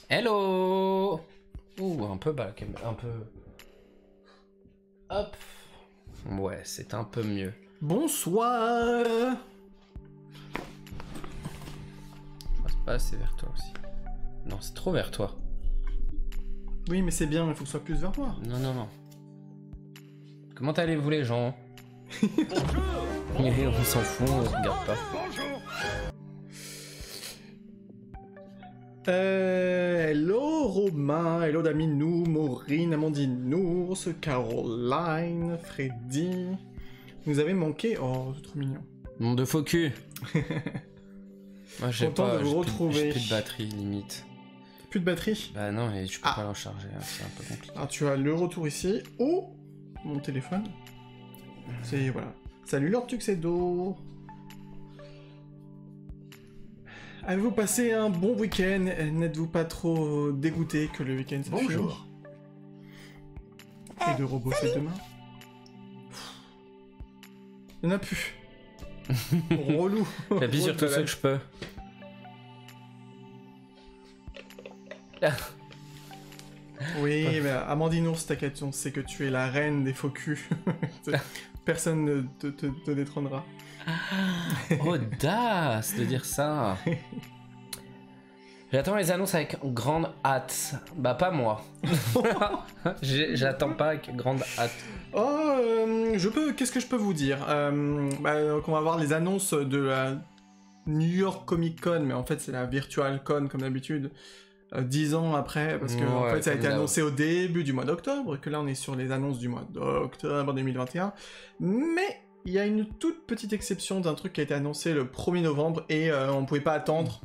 Hello. Ouh, un peu bas, un peu... Hop. Ouais, c'est un peu mieux. Bonsoir. C'est pas assez vers toi aussi. Non, c'est trop vers toi. Oui, mais c'est bien, il faut que ce soit plus vers moi. Non, non, non. Comment allez-vous les gens? On s'en fout, on regarde pas. Hello Romain, hello Daminou, Maureen, Amandine, Nours, Caroline, Freddy. Vous avez manqué. Oh, c'est trop mignon. Nom de faux cul. Moi, j'ai Content pas, de vous retrouver. J'ai plus de batterie limite. Plus de batterie? Bah non, et je peux pas la recharger, hein, c'est un peu compliqué. Alors tu as le retour ici. Oh, mon téléphone. C'est voilà. Salut Lord Tuxedo. Avez-vous passé un bon week-end? N'êtes-vous pas trop dégoûté que le week-end soit fini? Bonjour. Et de rebosser demain? Il n'y en a plus. Relou. J'appuie sur tout ce que je peux. Oui, mais Amandine Ours, t'inquiète, on sait que tu es la reine des faux culs. Personne ne te détrônera. Audace de dire ça. J'attends les annonces avec grande hâte. Bah pas moi. J'attends pas avec grande hâte. Oh, qu'est-ce que je peux vous dire? Qu'on va voir les annonces de la New York Comic Con, mais en fait c'est la Virtual Con comme d'habitude. 10 ans après, parce que en fait ça a été annoncé au début du mois d'octobre, que là on est sur les annonces du mois d'octobre 2021. Mais il y a une toute petite exception d'un truc qui a été annoncé le 1er novembre et on pouvait pas attendre.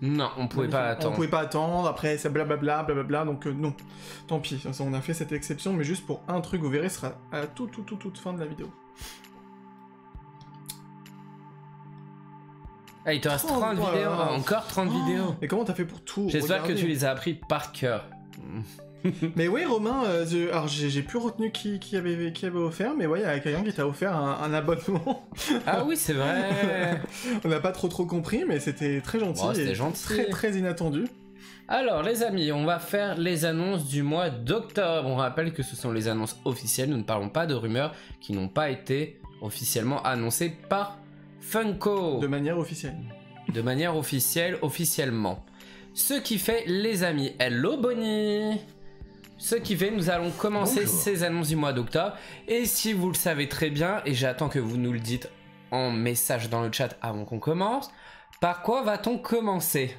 Non, on pouvait pas attendre. On pouvait pas attendre, après c'est blablabla, blablabla, donc non. Tant pis, on a fait cette exception, mais juste pour un truc, vous verrez, ce sera à la toute fin de la vidéo. Ah, il te reste 30 vidéos, encore 30 vidéos. Et comment t'as fait pour tout J'espère que regarder? tu les as appris par cœur. Mais oui, Romain, alors j'ai plus retenu qui avait offert, mais ouais, il y a quelqu'un qui t'a offert un abonnement. Ah oui, c'est vrai. On n'a pas trop compris, mais c'était très gentil. Oh, c'était et gentil. très inattendu. Alors les amis, on va faire les annonces du mois d'octobre. On rappelle que ce sont les annonces officielles, nous ne parlons pas de rumeurs qui n'ont pas été officiellement annoncées par Funko. De manière officielle. De manière officielle, officiellement. Ce qui fait, les amis, hello Bonnie. Ce qui fait, nous allons commencer Bonjour. ces annonces du mois d'octobre. Et si vous le savez très bien, et j'attends que vous nous le dites en message dans le chat avant qu'on commence, par quoi va-t-on commencer?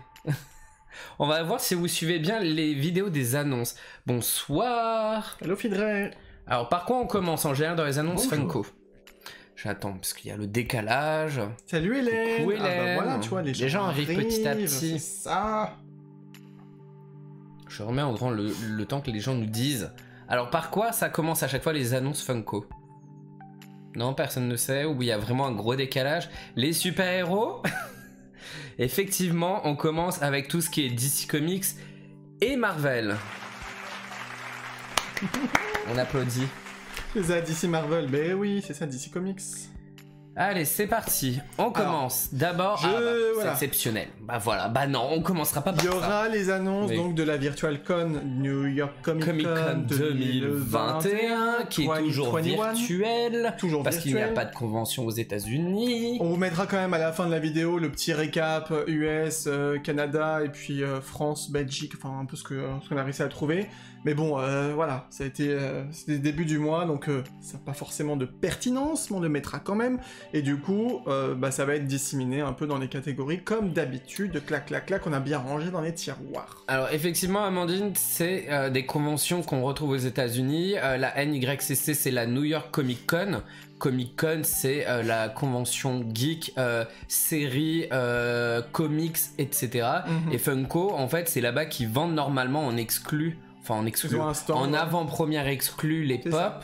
On va voir si vous suivez bien les vidéos des annonces. Bonsoir. Hello Fidrey. Alors, par quoi on commence en général dans les annonces Bonjour. Funko? J'attends, parce qu'il y a le décalage. Salut Hélène. Coucou, Hélène. Voilà, tu vois, les gens arrivent petit à petit. C'est ça. Je remets en grand le temps que les gens nous disent. Alors, par quoi ça commence à chaque fois les annonces Funko? Non, personne ne sait, ou il y a vraiment un gros décalage. Les super-héros. Effectivement, on commence avec tout ce qui est DC Comics et Marvel. On applaudit. C'est ça, DC Marvel. Ben oui, c'est ça, DC Comics. Allez, c'est parti. On commence. D'abord, voilà. c'est exceptionnel. Bah voilà, bah non, on commencera pas par Il y ça. aura les annonces Oui. donc de la Virtual Con New York Comic Con 2021 qui est toujours 2021. virtuel. Toujours Parce qu'il n'y a virtuel. pas de convention aux États-Unis. On vous mettra quand même à la fin de la vidéo le petit récap US, Canada et puis France, Belgique, enfin un peu ce qu'on a réussi à trouver. Mais bon, voilà, ça a été c'était le début du mois, donc ça n'a pas forcément de pertinence, mais on le mettra quand même. Et du coup, ça va être disséminé un peu dans les catégories, comme d'habitude, clac, on a bien rangé dans les tiroirs. Alors effectivement, Amandine, c'est des conventions qu'on retrouve aux États-Unis. La NYCC, c'est la New York Comic Con. Comic Con, c'est la convention geek, séries, comics, etc. Mhm. Et Funko, en fait, c'est là-bas qu'ils vendent normalement en exclu, enfin en exclu, Ils ont un stand, en ouais. avant-première exclu les C'est pop. ça.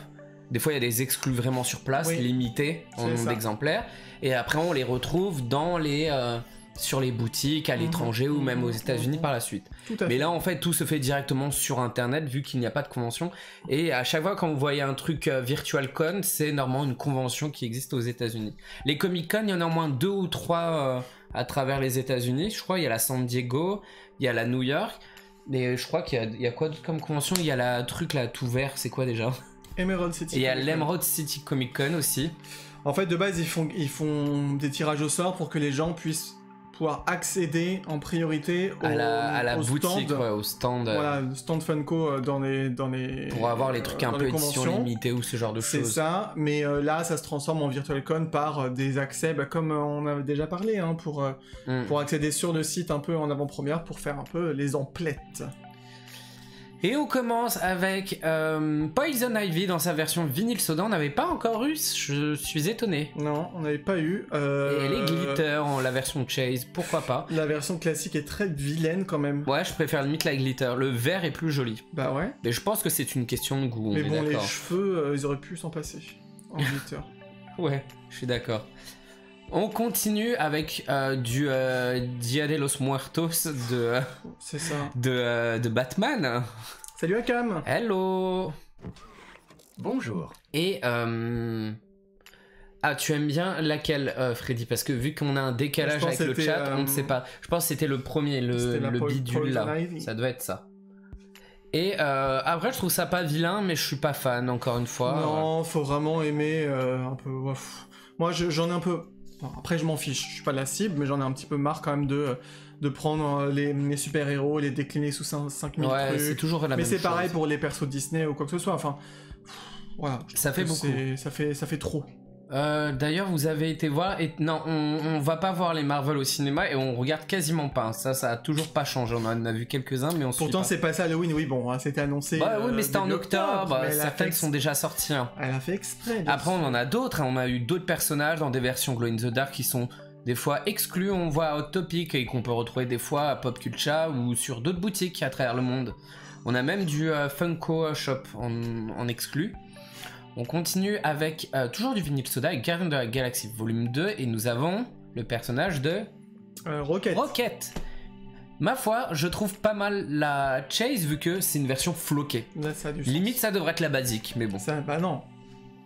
Des fois, il y a des exclus vraiment sur place, Oui. limités en C'est nombre ça. d'exemplaires. Et après, on les retrouve dans sur les boutiques à l'étranger ou même aux États-Unis par la suite. Tout à Mais fait. là, en fait, tout se fait directement sur Internet vu qu'il n'y a pas de convention. Et à chaque fois, quand vous voyez un truc Virtual Con, c'est normalement une convention qui existe aux États-Unis. Les Comic Con, il y en a au moins 2 ou 3 à travers les États-Unis. Je crois il y a la San Diego, il y a la New York. Mais je crois qu'il y a quoi d'autre comme convention? Il y a la truc là tout vert, c'est quoi déjà? Emerald City. Et il y a l'Emerald City Comic Con aussi. En fait, de base, ils font des tirages au sort pour que les gens puissent pouvoir accéder en priorité à la boutique, stand, ouais, au stand. Voilà, le stand Funko dans les pour avoir les trucs un peu édition limitée ou ce genre de choses. C'est ça, mais là, ça se transforme en Virtual Con par des accès, comme on avait déjà parlé, hein, pour accéder sur le site un peu en avant-première pour faire un peu les emplettes. Et on commence avec Poison Ivy dans sa version vinyle soda. On n'avait pas encore eu, je suis étonné. Non, on n'avait pas eu. Et les glitter en la version Chase, pourquoi pas. La version classique est très vilaine quand même. Ouais, je préfère limite la glitter. Le vert est plus joli. Bah ouais. Mais je pense que c'est une question de goût. Mais bon, les cheveux, ils auraient pu s'en passer en glitter. Ouais, je suis d'accord. On continue avec du Dia de los Muertos c'est ça. de Batman. Salut Akam. Hello. Bonjour. Et ah, tu aimes bien laquelle, Freddy? Parce que vu qu'on a un décalage avec le chat, on ne sait pas. Je pense que c'était le premier, le bidule là. Ça doit être ça. Et après, je trouve ça pas vilain, mais je suis pas fan, encore une fois. Non, faut vraiment aimer un peu. Moi, j'en ai un peu. Bon, après, je m'en fiche. Je suis pas la cible, mais j'en ai un petit peu marre quand même de prendre les super-héros, les décliner sous 5000 ouais, trucs. c'est toujours la même chose. Mais c'est pareil pour les persos Disney ou quoi que ce soit. Enfin, voilà. Ça fait beaucoup. Ça fait trop. D'ailleurs, vous avez été voir et non, on va pas voir les Marvel au cinéma et on regarde quasiment pas. Ça a toujours pas changé. On en a vu quelques-uns, mais on. Pourtant, c'est passé à Halloween. Oui, bon, hein, c'était annoncé. Bah oui, mais c'était en octobre. Certaines sont déjà sorties. Hein. Elle a fait exprès. Après, on en a d'autres. Hein. On a eu d'autres personnages dans des versions Glow in the Dark qui sont des fois exclus. On voit à Hot Topic et qu'on peut retrouver des fois à Pop Culture ou sur d'autres boutiques à travers le monde. On a même du Funko Shop en exclu. On continue avec toujours du vinyle soda avec Guardians de la Galaxy Volume 2 et nous avons le personnage de Rocket. Ma foi, je trouve pas mal la Chase vu que c'est une version floquée. Là, ça a du Limite, sens. ça devrait être la basique, mais bon. Ça, bah non.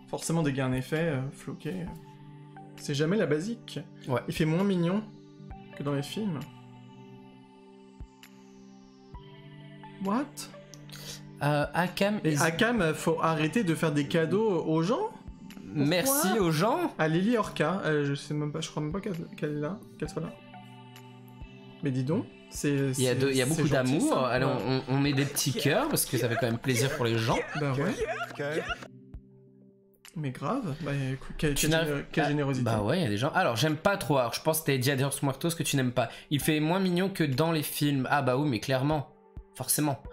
Forcément, dès qu'il y a un effet floqué, c'est jamais la basique. Ouais. Il fait moins mignon que dans les films. What? Akam, Akam, faut arrêter de faire des cadeaux aux gens. Pourquoi? Merci aux gens. À Lily Orca, je sais même pas, je crois même pas qu'elle est là, qu'elle soit là. Mais dis donc, il y a beaucoup d'amour. Allez, on met des petits cœurs parce que ça fait quand même plaisir pour les gens. Bah ouais. Okay. Mais grave, bah écoute, quelle générosité. Bah ouais, il y a des gens. Alors, j'aime pas trop. Alors, je pense que c'était Dia de los Muertos que tu n'aimes pas. Il fait moins mignon que dans les films. Ah bah oui, mais clairement. Forcément.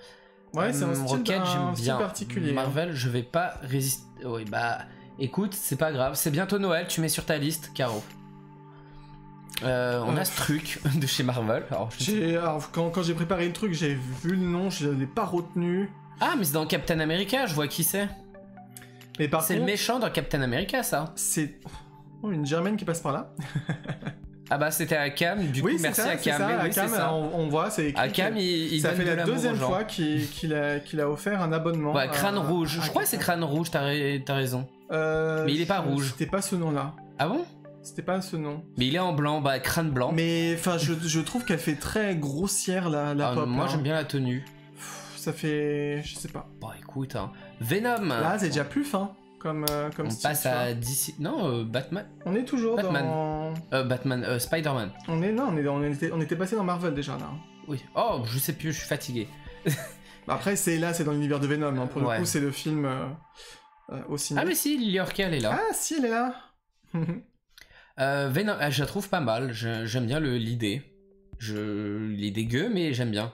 Ouais, c'est un Rocket, j'aime bien. particulier. Marvel, je vais pas résister. Oui, bah écoute, c'est pas grave. C'est bientôt Noël, tu mets sur ta liste, Caro. On a ce truc de chez Marvel. Alors, quand j'ai préparé le truc, j'ai vu le nom, je l'ai pas retenu. Ah, mais c'est dans Captain America, je vois qui c'est. Mais par contre, c'est le méchant dans Captain America, ça. C'est une Germaine qui passe par là. Ah bah c'était Akam, du coup merci Akam. Ça, oui, Akam, ça. on voit, c'est écrit. Akam, il ça donne fait de la l'amour deuxième aux gens. fois qu'il a offert un abonnement. Ouais, Crâne Rouge. Je crois que c'est Crâne Rouge, t'as raison. Mais il est pas rouge. C'était pas ce nom-là. Ah bon? C'était pas ce nom. Mais il est en blanc, bah Crâne blanc. Mais enfin, je trouve qu'elle fait très grossière la pop. Moi j'aime bien la tenue. Ça fait, je sais pas. Bon écoute, hein. Venom. Là c'est déjà plus fin. Comme on style, passe à DC. Non, Batman. On est toujours Batman. Batman, Spider-Man. On était passé dans Marvel déjà là. Oui. Oh, je sais plus, je suis fatigué. Après c'est dans l'univers de Venom. Hein. Pour le coup c'est le film au cinéma. Ah mais si, Lily Orca elle est là. Ah si elle est là. Venom, je la trouve pas mal. J'aime bien l'idée. Il est dégueu mais j'aime bien.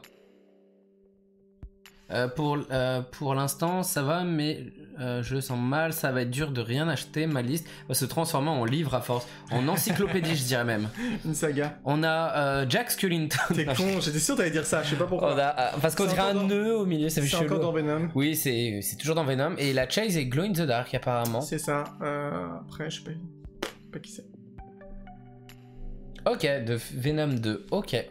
Pour l'instant ça va mais je le sens mal, ça va être dur de rien acheter, ma liste va se transformer en livre à force, en encyclopédie je dirais même. Une saga. On a Jack Skellington. T'es con, j'étais sûr t'allais dire ça, je sais pas pourquoi. Parce qu'on dirait un nœud au milieu, ça fait chelou. C'est encore dans Venom. Oui c'est toujours dans Venom et la Chase est Glow in the Dark apparemment. C'est ça, après je sais pas qui c'est. Ok, de Venom 2, ok.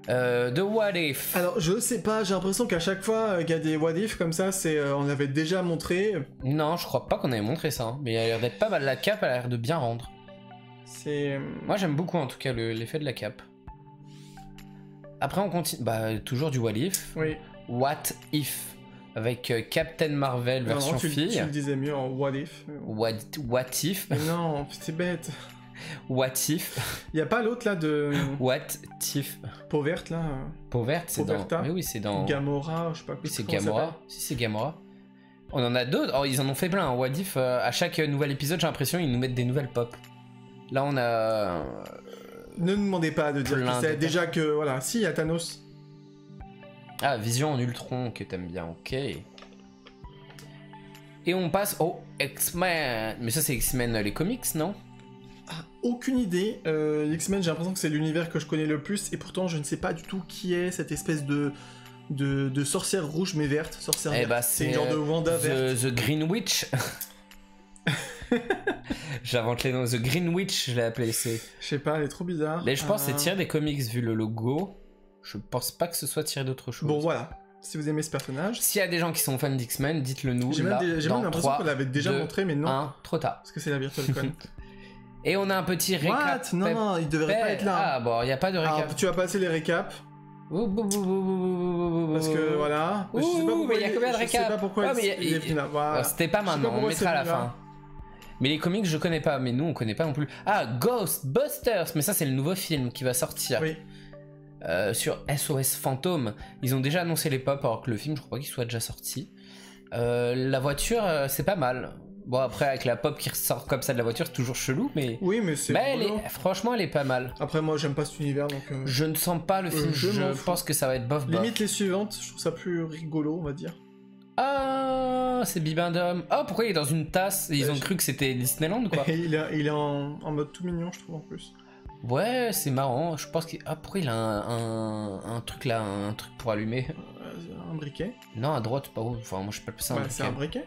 De What If. Alors je sais pas, j'ai l'impression qu'à chaque fois qu'il y a des What If comme ça, on l'avait déjà montré. Non, je crois pas qu'on avait montré ça, hein. Mais il a l'air d'être pas mal, la cape a l'air de bien rendre. C'est... Moi j'aime beaucoup en tout cas l'effet de la cape. Après, on continue. Bah, toujours du What If. Oui. What If. Avec Captain Marvel version fille. Tu le disais mieux en What If. What If. Mais non, c'est bête. What If. Y a pas l'autre là de. What If. Pauverte là. Pauverte, c'est dans. Poverta. Mais oui, c'est dans. Gamora, je sais pas. Oui, c'est comment ça Gamora. Si, c'est Gamora. On en a d'autres. Oh, ils en ont fait plein. What If, à chaque nouvel épisode, j'ai l'impression qu'ils nous mettent des nouvelles pop. Là, on a. Ne nous demandez pas de dire Plein qui c'est. de- Déjà que, voilà, si, il y a Thanos. Ah, Vision en Ultron que t'aimes bien, ok. Et on passe au X-Men. Mais ça, c'est X-Men les comics, non? Ah, aucune idée. X-Men, j'ai l'impression que c'est l'univers que je connais le plus, et pourtant, je ne sais pas du tout qui est cette espèce de sorcière rouge mais verte. Sorcière Eh verte. bah, C'est une genre de Wanda verte. The Green Witch. J'invente les noms. The Green Witch, je l'ai appelé. Je sais pas, elle est trop bizarre. Mais je pense que c'est tiré des comics vu le logo. Je pense pas que ce soit tiré d'autre chose. Bon, voilà. Si vous aimez ce personnage. S'il y a des gens qui sont fans d'X-Men, dites-le nous. J'ai même, j'ai même l'impression qu'on l'avait déjà montré, mais non. 1, trop tard. Parce que c'est la Virtual Con. Et on a un petit récap. What? Non, il devrait pas être là. Ah bon, il n'y a pas de récap. Alors, tu vas passer les récaps. Parce que voilà. Ouh, Je sais pas pourquoi mais il y a combien de Je sais récaps? pas pourquoi Ouais, mais il est plus là. Voilà. C'était pas Je sais maintenant, on pourquoi mettra à la c'est plus là. fin. Mais les comics, je connais pas, mais nous, on connaît pas non plus. Ah, Ghostbusters, mais ça, c'est le nouveau film qui va sortir. Oui. Sur SOS Fantôme. Ils ont déjà annoncé les pop, alors que le film, je crois pas qu'il soit déjà sorti. La voiture, c'est pas mal. Bon, après, avec la pop qui ressort comme ça de la voiture, c'est toujours chelou, mais. Oui, mais c'est. Mais rigolo. franchement, elle est pas mal. Après, moi, j'aime pas cet univers, donc. Je ne sens pas le film, je m'en je fous. pense que ça va être bof bof. Limite les suivantes, je trouve ça plus rigolo, on va dire. Ah, c'est Bibendum. Oh, pourquoi il est dans une tasse? Ils ont je- cru que c'était Disneyland, quoi. Et il est en mode tout mignon, je trouve, en plus. Ouais, c'est marrant. Je pense qu'il. Ah, pourquoi il a un truc là, un truc pour allumer? Un briquet. Non, à droite, pas où. Enfin, moi je peux ça un Ouais, c'est un briquet. briquet.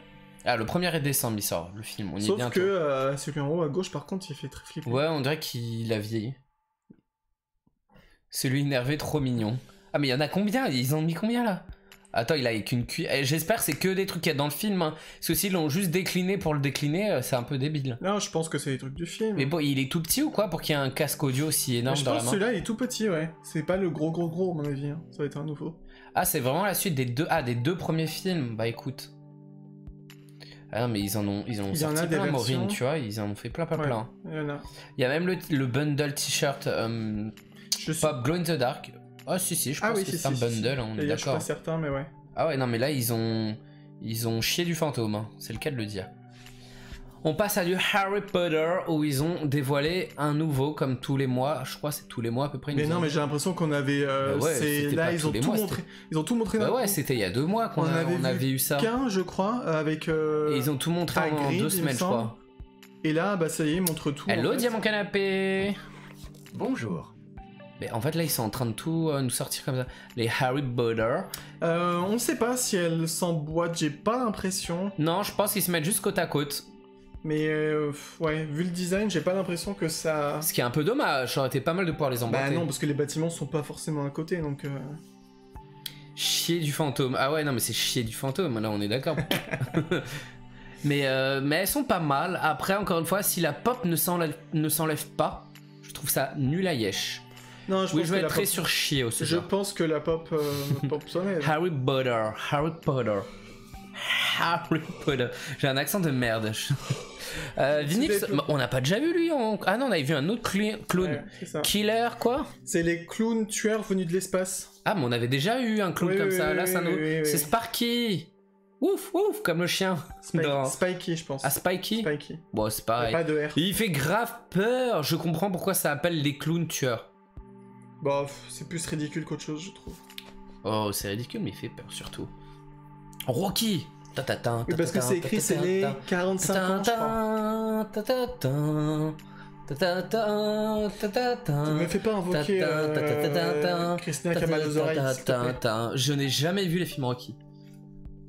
Ah, le 1er décembre, il sort, le film. On y est Sauf bientôt. que celui en haut à gauche, par contre, il fait très flipper. Ouais, on dirait qu'il a vieilli. Celui énervé, trop mignon. Ah, mais il y en a combien? Ils en ont mis combien là? Attends, il a avec une cuillère. J'espère que c'est que des trucs qu'il y a dans le film. Hein. Parce que s'ils l'ont juste décliné pour le décliner, c'est un peu débile. Non, je pense que c'est les trucs du film. Mais bon, il est tout petit ou quoi pour qu'il y ait un casque audio si énorme je dans la pense main? que celui-là, il est tout petit, ouais. C'est pas le gros, à mon avis. Hein. Ça va être un nouveau. Ah, c'est vraiment la suite des deux premiers films. Bah écoute. Ah non, mais ils en ont Il y en sorti a des plein, Maureen, versions. tu vois. Ils en ont fait plein. Ouais, il y en a. Il y a même le bundle t-shirt Je suis... Pop Glow in the Dark. Ah si, je pense oui, que si, c'est un si, bundle, on est D'ailleurs, je suis d'accord. pas certain, mais ouais. Ah ouais, non, mais là, ils ont chié du fantôme, hein. C'est le cas de le dire. On passe à du Harry Potter, où ils ont dévoilé un nouveau, comme tous les mois. Je crois que c'est tous les mois à peu près. ils Mais nous non, ont mais dit. j'ai l'impression qu'on avait. Bah ouais, c'était là, pas ils tous ont les tout mois, montré. Ils ont tout montré Bah d'un ouais, coup. c'était il y a 2 mois qu'on On avait eu ça. qu'un, je crois, avec. Et ils ont tout montré en Hagrid, 2 il me semaines, je semble. crois. Et là, bah ça y est, ils montrent tout. Hello, en fait. Diamant Canapé. Bonjour. Mais en fait, là, ils sont en train de tout nous sortir comme ça. Les Harry Potter. On sait pas si elles s'emboîtent, j'ai pas l'impression. Non, je pense qu'ils se mettent juste côte à côte. Mais ouais, vu le design, j'ai pas l'impression que ça. Ce qui est un peu dommage, ça aurait été pas mal de pouvoir les emboîter. Bah non, parce que les bâtiments sont pas forcément à côté, donc. Chier du fantôme. Ah ouais, non, mais c'est chier du fantôme, là, on est d'accord. mais elles sont pas mal. Après, encore une fois, si la pop ne s'enlève pas, je trouve ça nul à yesh. Non, Oui, je vais que la être très pop- sur chier aussi. Je pense que la pop s'enlève. Harry Potter. J'ai un accent de merde. Vinix, des- on n'a pas déjà vu lui Ah non, on avait vu un autre clown. Ouais, c'est ça. Killer, quoi? C'est les clowns tueurs venus de l'espace. Ah, mais on avait déjà eu un clown Oui, comme oui, ça. oui, Là, c'est un autre. oui, oui. C'est Sparky. Ouf, ouf, comme le chien. Dans- Spikey, je pense. Ah, Spikey? Spikey. Bon, c'est Y a pareil. pas de R. Il fait grave peur. Je comprends pourquoi ça s'appelle les clowns tueurs. Bon, c'est plus ridicule qu'autre chose, je trouve. Oh, c'est ridicule, mais il fait peur surtout. Rocky. Oui, parce que c'est écrit, c'est les 45 ans, je crois. Ne me fais pas invoquer Christina qui a mal aux oreilles, s'il te plaît. Je n'ai jamais vu les films Rocky.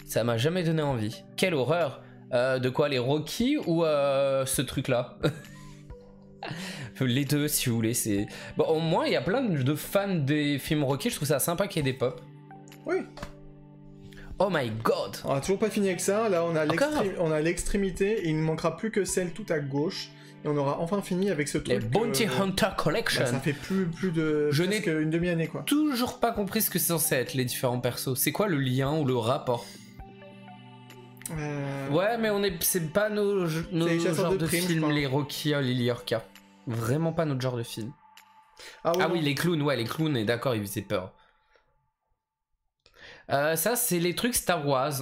Ça m'a jamais donné envie. Quelle horreur. De quoi, les Rocky ou ce truc-là? Les deux, si vous voulez. C'est bon, au moins, il y a plein de fans des films Rocky. Je trouve ça sympa qu'il y ait des pop. Oui. Oh my god. On a toujours pas fini avec ça. Là, on a Encore on a l'extrémité et il ne manquera plus que celle tout à gauche Et on aura enfin fini avec ce truc. Les Bounty Hunter Collection. Bah, ça fait plus de... Je n'ai une demi-année, quoi. toujours pas compris ce que c'est censé être, les différents persos. C'est quoi le lien ou le rapport? Ouais, mais c'est pas nos genres de films, les Rocky, les Liorca. Vraiment pas notre genre de film. Ah oui, les clowns, ouais, les clowns, et d'accord, ils faisaient peur. Ça, c'est les trucs Star Wars,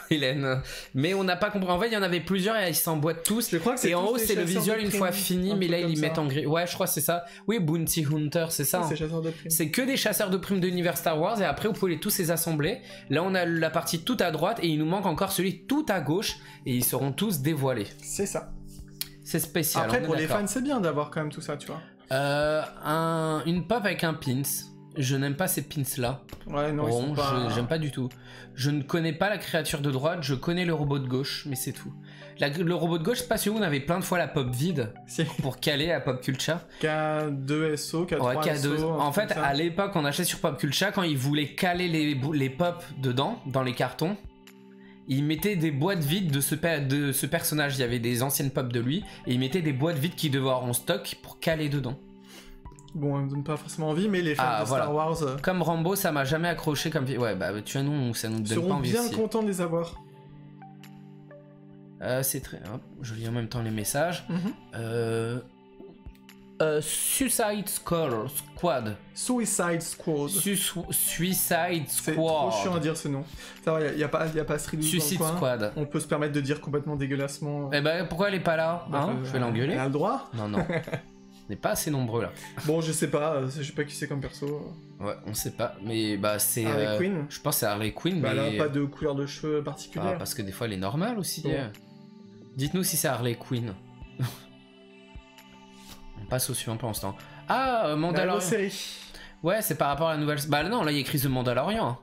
Hélène. Mais on n'a pas compris. En fait, il y en avait plusieurs et ils s'emboîtent tous. Je crois que et en haut, c'est le visuel une fois fini, mais là, ils mettent en gris. Ouais, je crois que c'est ça. Oui, Bounty Hunter, c'est ça. C'est chasseurs de primes. C'est que des chasseurs de primes de l'univers Star Wars et après, vous pouvez tous les assembler. Là, on a la partie tout à droite et il nous manque encore celui tout à gauche et ils seront tous dévoilés. C'est ça. C'est spécial. Après, pour les fans, c'est bien d'avoir quand même tout ça, tu vois. Une pop avec un pins. Je n'aime pas ces pins là. Ouais, non, ils sont pas... j'aime pas du tout. Je ne connais pas la créature de droite, je connais le robot de gauche, mais c'est tout. Le robot de gauche, je sais pas si on avait plein de fois la pop vide pour caler à Pop Culture. K2SO, K3SO. En fait, à l'époque, on achetait sur Pop Culture, quand ils voulaient caler les pop dedans, dans les cartons, ils mettaient des boîtes vides de ce personnage. Il y avait des anciennes pop de lui, et ils mettaient des boîtes vides qu'ils devaient avoir en stock pour caler dedans. Bon, ça me donne pas forcément envie, mais les fans de Star Wars... Comme Rambo, ça m'a jamais accroché comme... Ouais, bah tu vois, nous, ça nous donne pas envie. Ils seront bien contents de les avoir. C'est très... Hop, je lis en même temps les messages. Suicide Squad. Suicide Squad. Suicide Squad. C'est trop chiant à dire ce nom. Ça va, y a pas Street Suicide Squad. On peut se permettre de dire complètement dégueulassement. Eh ben, pourquoi elle est pas là, hein? Je vais l'engueuler. Elle a le droit? Non. On n'est pas assez nombreux là. Bon, je sais pas qui c'est comme perso. Ouais, on sait pas, mais bah c'est... Harley Quinn. Je pense que c'est Harley Quinn, bah, mais... elle a pas de couleur de cheveux particulière. Parce que des fois elle est normale aussi. Bon. Dites-nous si c'est Harley Quinn. On passe au suivant pour l'instant. Ah, Mandalorian. La série. Ouais, c'est par rapport à la nouvelle... Bah non, là il y a écrit The Mandalorian.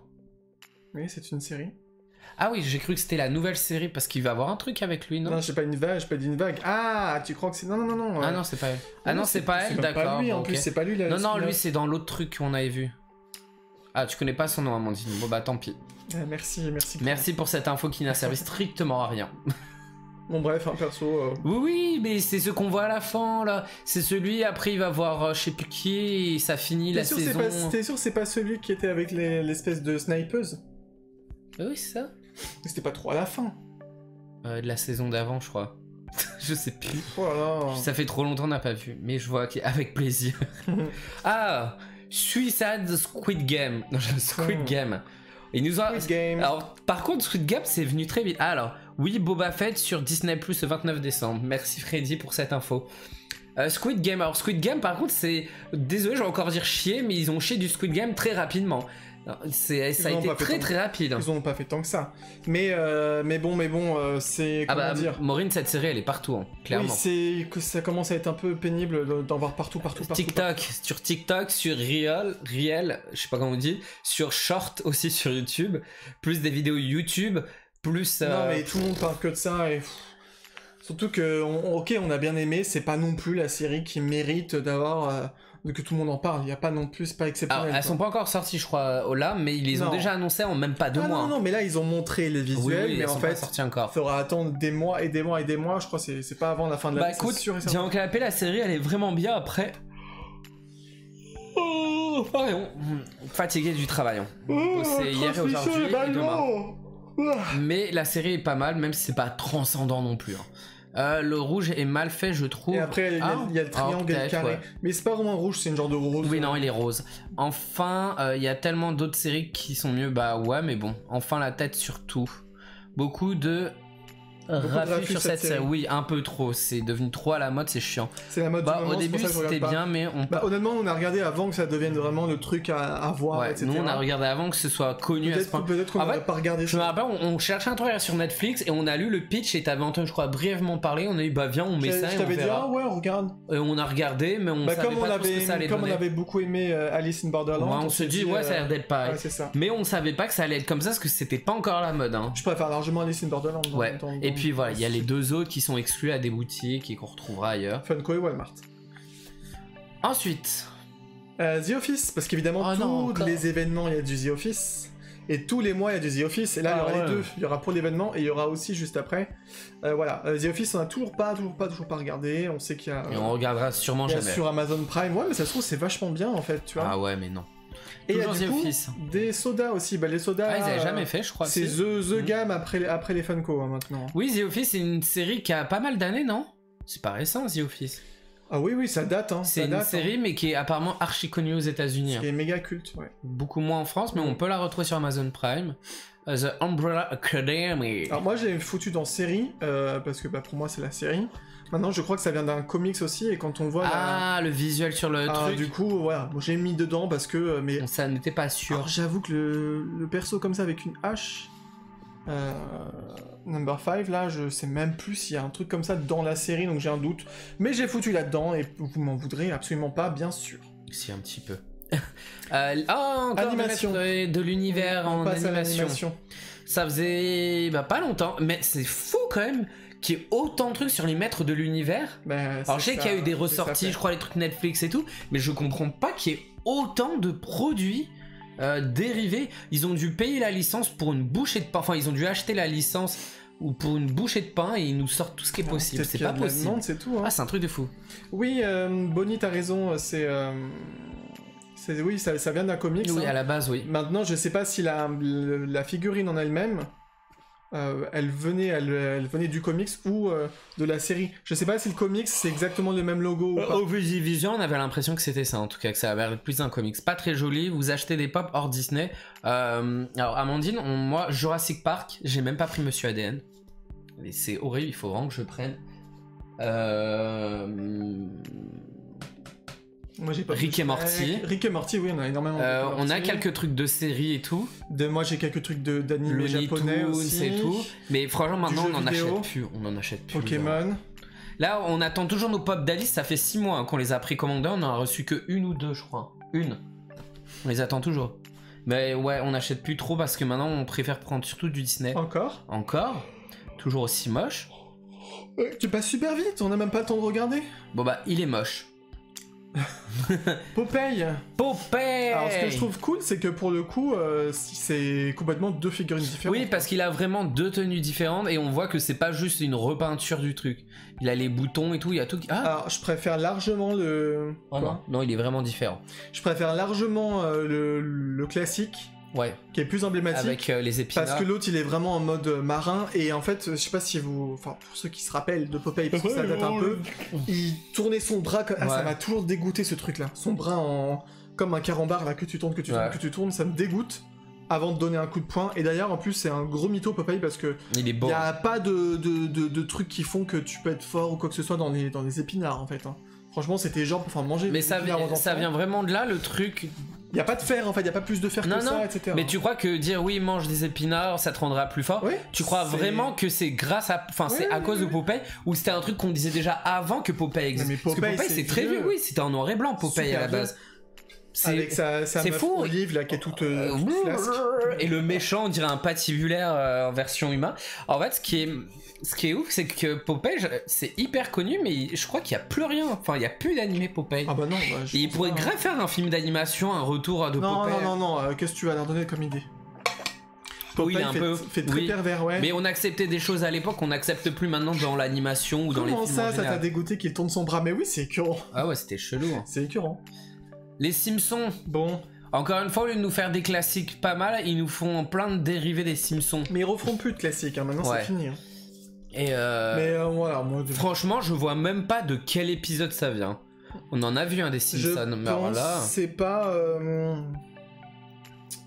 Oui, c'est une série. Ah oui, j'ai cru que c'était la nouvelle série parce qu'il va avoir un truc avec lui, non? Non, j'ai pas dit une vague. Ah, tu crois que c'est... Non. Ouais. Ah non, c'est pas elle. Ah non, c'est pas elle, d'accord. C'est pas lui, en plus, c'est pas lui. Là, non, lui c'est dans l'autre truc qu'on avait vu. Ah, tu connais pas son nom, Amandine. Bon bah tant pis. Merci. Merci pour cette info qui n'a servi strictement à rien. Bon bref, un perso... Oui, mais c'est ce qu'on voit à la fin, là. C'est celui, après il va voir je sais plus qui, et ça finit la saison... T'es sûr que c'est pas celui qui était avec l'espèce de snipeuse? Oui, c'est ça. C'était pas trop à la fin. De la saison d'avant, je crois. Je sais plus. Oh là là. Ça fait trop longtemps qu'on n'a pas vu, mais je vois avec plaisir. Ah, Suicide Squid Game. Non, Squid Game. Il nous a... Squid Game. Alors, par contre, Squid Game, c'est venu très vite. Ah, alors, oui, Boba Fett sur Disney Plus le 29 décembre. Merci Freddy pour cette info. Squid Game. Alors, Squid Game, par contre, c'est... Désolé, je vais encore dire chier, mais ils ont chié du Squid Game très rapidement. Ça a été très rapide. Ils ont pas fait tant que ça. Mais bon, c'est... Comment dire, Maureen, cette série, elle est partout, hein, clairement. Oui, c'est que ça commence à être un peu pénible d'en voir partout. Sur TikTok, sur Reel, je sais pas comment on dit, sur Short aussi sur YouTube, plus des vidéos YouTube, plus... Non, mais tout le monde parle que de ça et... Surtout que, ok, on a bien aimé, c'est pas non plus la série qui mérite d'avoir... que tout le monde en parle, il n'y a pas non plus, c'est pas exceptionnel. Alors, elles sont pas encore sorties, je crois, là, mais ils les ont déjà annoncées en même pas 2 mois. Non, mais là, ils ont montré les visuels, mais en fait, il faudra attendre des mois et des mois et des mois, je crois que c'est pas avant la fin de l'année. Bah écoute, Dian Canapé, la série, elle est vraiment bien après... Oh, fatigué du travail. C'est hier et aujourd'hui et demain. Mais la série est pas mal, même si c'est pas transcendant non plus. Le rouge est mal fait, je trouve. Et après, il y a le triangle et le carré. Ouais. Mais c'est pas vraiment rouge, c'est une genre de rose. Oui, non, il est rose. Enfin, il y a tellement d'autres séries qui sont mieux. Bah ouais, mais bon. Enfin, la tête surtout. Beaucoup de raffus sur cette série. Oui, un peu trop. C'est devenu trop à la mode, c'est chiant. C'est la mode bah, du moment, au début, c'était bien, mais on... Bah, honnêtement, on a regardé avant que ça devienne vraiment le truc à voir, ouais, etc. Nous, on a regardé avant que ce soit connu à ce point. Peut-être qu'on n'a pas regardé ça. Je me rappelle, on cherchait un truc sur Netflix et on a lu le pitch et t'avais entendu, je crois, brièvement parler. On a dit, bah viens, on met ça et on verra. Je t'avais dit, ah ouais, on regarde. Et on a regardé, mais on savait pas trop ce que ça allait donner. Comme on avait beaucoup aimé Alice in Borderland. Ouais, on se dit, ouais, ça a l'air d'être pareil. Ouais, c'est ça. Mais on savait pas que ça allait être comme ça parce que c'était pas encore la mode. Je préfère largement Alice in Borderland. Ouais. Et puis voilà, il y a les 2 autres qui sont exclus à des boutiques et qu'on retrouvera ailleurs. Funko et Walmart. Ensuite, The Office, parce qu'évidemment tous les événements il y a du The Office. Et tous les mois, il y a du The Office. Et là, il y aura les deux. Il y aura pour l'événement et il y aura aussi juste après. Voilà. The Office, on a toujours pas regardé. On sait qu'il y a. Et on regardera sûrement il y a jamais. sur Amazon Prime. Ouais, mais ça se trouve, c'est vachement bien en fait, tu vois. Ah ouais, mais non. Et il y a Toujours du The coup, Office. des sodas aussi. Bah, les sodas. Ah, ils avaient jamais fait, je crois. C'est si. The Gamme après les Funko maintenant. Oui, The Office, c'est une série qui a pas mal d'années, non? C'est pas récent, The Office. Ah oui, ça date. Hein, C'est ça une date, série, mais qui est apparemment archi connue aux États-Unis. Qui est méga culte, ouais. Beaucoup moins en France, mais on peut la retrouver sur Amazon Prime. The Umbrella Academy. Alors moi, j'ai foutu dans série, parce que bah, pour moi, c'est la série. Maintenant, je crois que ça vient d'un comics aussi, et quand on voit Ah, le visuel sur le truc. Du coup, voilà, bon, j'ai mis dedans parce que... mais Ça n'était pas sûr. alors, j'avoue que le perso comme ça, avec une hache... Number 5, là, je sais même plus s'il y a un truc comme ça dans la série, donc j'ai un doute. Mais j'ai foutu là-dedans, et vous m'en voudrez absolument pas, bien sûr. Si, un petit peu. Encore Animation. de l'univers On en passe à animation. l'animation. Ça faisait pas longtemps, mais c'est fou quand même qu'il y ait autant de trucs sur les maîtres de l'univers. Alors je sais qu'il y a eu des ressorties, je crois, les trucs Netflix et tout, mais je comprends pas qu'il y ait autant de produits dérivés. Ils ont dû payer la licence pour une bouchée de pain, enfin ils ont dû acheter la licence ou pour une bouchée de pain et ils nous sortent tout ce qui est possible. C'est pas possible. C'est tout. Hein. Ah, c'est un truc de fou. Oui, Bonnie, t'as raison, oui, ça vient d'un comics. Oui, hein. à la base, oui. Maintenant, je sais pas si la figurine en elle-même, elle venait du comics ou de la série. Je sais pas si le comics c'est exactement le même logo ou pas. Au Vision, on avait l'impression que c'était ça, en tout cas, que ça avait l'air plus un comics. Pas très joli, vous achetez des pop hors Disney. Alors, Amandine, moi, Jurassic Park, j'ai même pas pris Monsieur ADN. Et c'est horrible, il faut vraiment que je prenne. Moi, j'ai pas Rick et Morty. Rick et Morty, oui, on a énormément. On a quelques trucs de séries et tout. Moi, j'ai quelques trucs d'anime japonais aussi. Et tout. Mais franchement, maintenant, on en vidéo. achète plus. On en achète plus. Pokémon. Là, on attend toujours nos pop d'Alice. Ça fait 6 mois qu'on les a précommandés. On en a reçu que une ou deux, je crois. Une. On les attend toujours. Mais ouais, on n'achète plus trop parce que maintenant, on préfère prendre surtout du Disney. Encore. Toujours aussi moche. Tu passes super vite, on a même pas le temps de regarder. Bon bah, il est moche. Popeye. Alors ce que je trouve cool, c'est que pour le coup, c'est complètement deux figurines différentes. Oui, parce qu'il a vraiment deux tenues différentes et on voit que c'est pas juste une repeinture du truc. Il a les boutons et tout, il y a tout. Ah. Alors je préfère largement le. Oh non, il est vraiment différent. Je préfère largement le classique. Ouais. Qui est plus emblématique. Avec les épinards. Parce que l'autre il est vraiment en mode marin et en fait je sais pas si vous, enfin pour ceux qui se rappellent de Popeye parce que ça date un peu, il tournait son bras comme... ça m'a toujours dégoûté ce truc là, son bras en comme un carambar là que tu tournes, ça me dégoûte avant de donner un coup de poing. Et d'ailleurs en plus c'est un gros mytho Popeye parce que il est beau. Y a pas de trucs qui font que tu peux être fort ou quoi que ce soit dans les épinards en fait. Hein. Franchement c'était genre pour faire manger. Mais ça vient vraiment de là le truc. Y a pas de fer en fait, y a pas plus de fer que ça, etc. Mais tu crois que dire oui, mange des épinards, ça te rendra plus fort? Oui, tu crois vraiment que c'est grâce à, enfin c'est à cause de Popeye ou c'était un truc qu'on disait déjà avant que Popeye existe? Mais Parce que Popeye c'est très vieux, oui, c'était en noir et blanc Popeye à la base. Avec sa meuf fou. Olive là qui est toute flasque. Et le méchant on dirait un patibulaire en version humain. En fait ce qui est ouf c'est que Popeye c'est hyper connu mais je crois qu'il y a plus rien, enfin il y a plus d'animé Popeye. Ah bah non, il pourrait grave faire un film d'animation, un retour de Popeye. Non, qu'est-ce que tu vas leur donner comme idée? Oui, il est un peu fait très pervers, ouais. Mais on acceptait des choses à l'époque qu'on n'accepte plus maintenant dans l'animation ou dans les films. Comment ça t'a dégoûté qu'il tourne son bras? Mais oui, c'est écœurant. Ah ouais, c'était chelou. Hein. C'est écœurant. Les Simpsons. Bon. Encore une fois, au lieu de nous faire des classiques pas mal, ils nous font plein de dérivés des Simpsons. Mais ils referont plus de classiques, hein. Maintenant c'est fini. Hein. Et Mais voilà, moi. Franchement, je vois même pas de quel épisode ça vient. On en a vu un des Simpsons, mais alors là. C'est pas.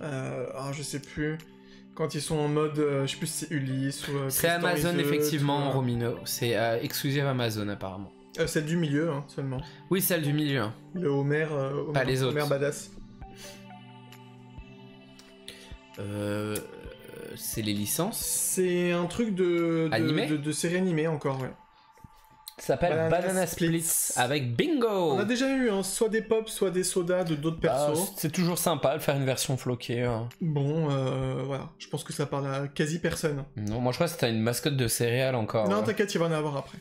Je sais plus. Quand ils sont en mode, je sais plus si c'est Ulysse ou. C'est Amazon effectivement, Romino. C'est exclusive Amazon apparemment. Celle du milieu hein, seulement. Oui, celle du milieu. Le Homer, pas les autres. Homer badass. C'est les licences. C'est un truc de série animée encore, ouais. Ça s'appelle Banana Splits avec Bingo. On a déjà eu soit des pops, soit des sodas de d'autres persos. C'est toujours sympa de faire une version floquée. Hein. Bon, voilà. Je pense que ça parle à quasi personne. Non, moi je crois que c'était une mascotte de céréales encore. Non, t'inquiète, il va en avoir après.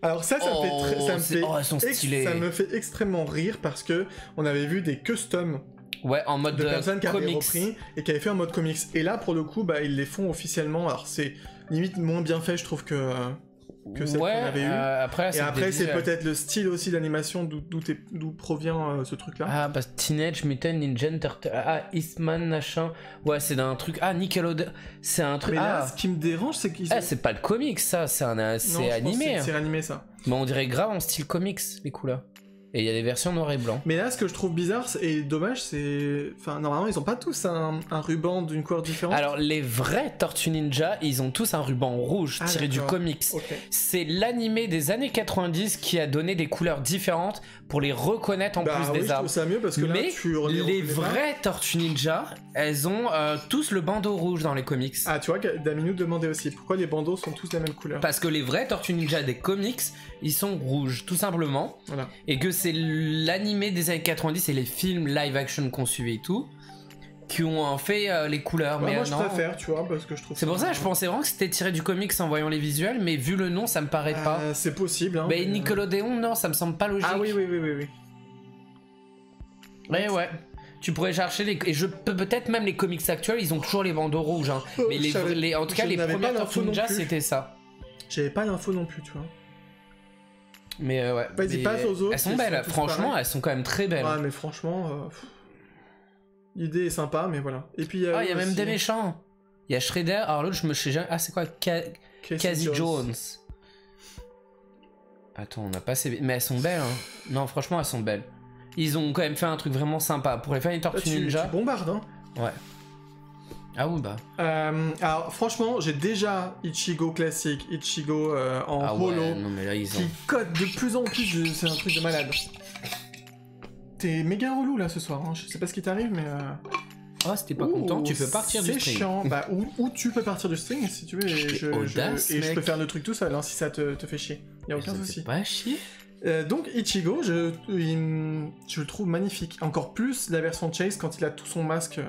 Alors ça me fait extrêmement rire parce que on avait vu des customs Ouais, en mode de personnes qui avaient comics. repris et qui avaient fait en mode comics. Et là, pour le coup, bah, ils les font officiellement. Alors, c'est limite moins bien fait, je trouve, que celle qu'on avait eue. Après, Et après, c'est peut-être le style aussi d'animation d'où provient ce truc-là. Ah, bah Teenage Mutant Ninja Turtle. Ah, Eastman, machin. Ouais, c'est d'un truc. Ah, Nickelodeon. C'est un truc. Mais là, ah, ce qui me dérange, c'est qu'ils. ah c'est pas le comics, ça. C'est animé. C'est animé, ça. Mais on dirait grave en style comics, les couleurs. Et il y a des versions noir et blanc. Mais là, ce que je trouve bizarre et dommage, c'est. Enfin, normalement, ils ont pas tous un ruban d'une couleur différente. Alors, les vrais Tortues Ninja, ils ont tous un ruban rouge tiré du comics. Okay. C'est l'animé des années 90 qui a donné des couleurs différentes pour les reconnaître en plus des je arbres. trouve ça mieux parce que là, Mais les reconnais vraies Tortues Ninja, elles ont tous le bandeau rouge dans les comics. Ah, tu vois, Damien nous demandait aussi pourquoi les bandeaux sont tous de la même couleur. Parce que les vraies Tortues Ninja des comics, ils sont rouges, tout simplement. Voilà. Et que c'est l'animé des années 90 et les films live action qu'on suivait et tout qui ont fait les couleurs. Ouais, mais moi, je non. préfère, tu vois, parce que je trouve. C'est pour ça que je pensais vraiment que c'était tiré du comics en voyant les visuels, mais vu le nom, ça me paraît pas. C'est possible. Hein, mais Nickelodeon, non, ça me semble pas logique. Ah oui. Ouais. Tu pourrais chercher les. Et je peux peut-être même les comics actuels, ils ont toujours les bandeaux rouges. Hein. Mais en tout cas, les premières Tortues Ninja, c'était ça. J'avais pas l'info non plus, tu vois. Mais ouais. Vas-y, passe aux autres. Elles sont belles, franchement, elles sont quand même très belles. Ouais, mais franchement. L'idée est sympa, mais voilà. Et puis. Il y a même des méchants. Il y a Shredder, alors l'autre, je me sais jamais. Ah, c'est quoi Casey Jones. Attends, on a pas ces. Mais elles sont belles, hein. Non, franchement, elles sont belles. Ils ont quand même fait un truc vraiment sympa. Pour les fans des Tortues Ninja. Tu bombardes, hein. Ouais. Ah oui, bah. Alors, franchement, j'ai déjà Ichigo classique, Ichigo en holo. Ouais, non, mais là, ils ont. Qui code de plus en plus, c'est un truc de malade. T'es méga relou là ce soir, hein. Je sais pas ce qui t'arrive, mais. Oh, si t'es pas content, tu peux partir du stream. C'est chiant. Bah, ou tu peux partir du stream si tu veux. Et je peux faire le truc tout seul, hein, si ça te fait chier. Y'a aucun souci. Pas chier. Donc Ichigo, je le trouve magnifique. Encore plus la version Chase quand il a tout son masque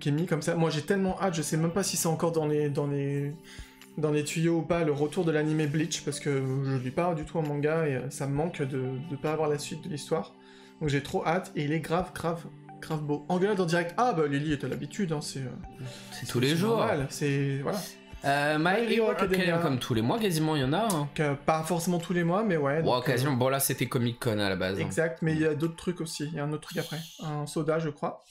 qui est mis comme ça. Moi j'ai tellement hâte, je sais même pas si c'est encore dans les tuyaux ou pas, le retour de l'anime Bleach, parce que je lis pas du tout en manga et ça me manque de pas avoir la suite de l'histoire. Donc j'ai trop hâte et il est grave beau. Engueulade en direct, ah bah Lily est à l'habitude, hein, c'est tous les jours. Normal, c'est voilà. My Hero Academia, comme tous les mois, quasiment il y en a. Hein. Pas forcément tous les mois, mais ouais. Ouais, quasiment. Bon, là c'était Comic Con à la base. Exact, mais il y a d'autres trucs aussi. Il y a un autre truc après. Un soda, je crois.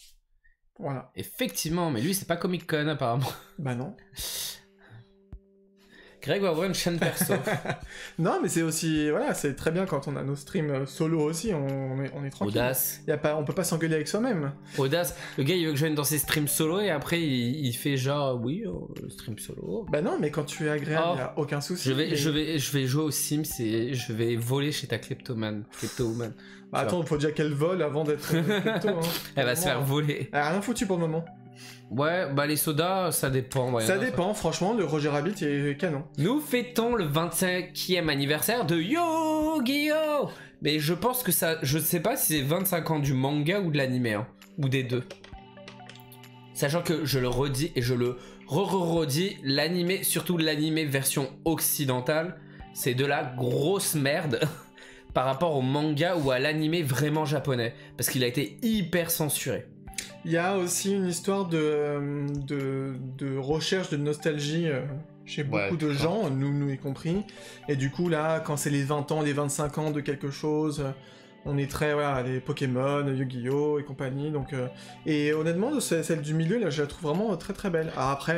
Voilà. Effectivement, mais lui c'est pas Comic Con apparemment. Bah non. Greg va avoir une chaîne perso. Non, mais c'est aussi. Voilà, c'est très bien quand on a nos streams solo aussi, on est tranquille. Audace. On peut pas s'engueuler avec soi-même. Audace. Le gars il veut que je vienne dans ses streams solo et après il fait genre oui, stream solo. Bah non, mais quand tu es agréable, y a aucun souci. Je vais jouer aux Sims et je vais voler chez ta kleptowoman. Bah attends, il faut déjà qu'elle vole avant d'être klepto. Hein. Elle va se faire voler. Elle a rien foutu pour le moment. Ouais, bah les sodas, ça dépend. Ouais, ça dépend, franchement, le Roger Rabbit est canon. Nous fêtons le 25e anniversaire de Yu-Gi-Oh! Mais je pense que ça... Je sais pas si c'est 25 ans du manga ou de l'anime, hein, ou des deux. Sachant que je le redis et je le redis, l'anime, surtout l'anime version occidentale, c'est de la grosse merde par rapport au manga ou à l'anime vraiment japonais. Parce qu'il a été hyper censuré. Il y a aussi une histoire de recherche de nostalgie chez beaucoup de gens, nous y compris. Et du coup, là, quand c'est les 20 ans, les 25 ans de quelque chose, on est très, voilà, les Pokémon, Yu-Gi-Oh! Et compagnie. Donc, et honnêtement, celle du milieu, là, je la trouve vraiment très très belle. Alors après,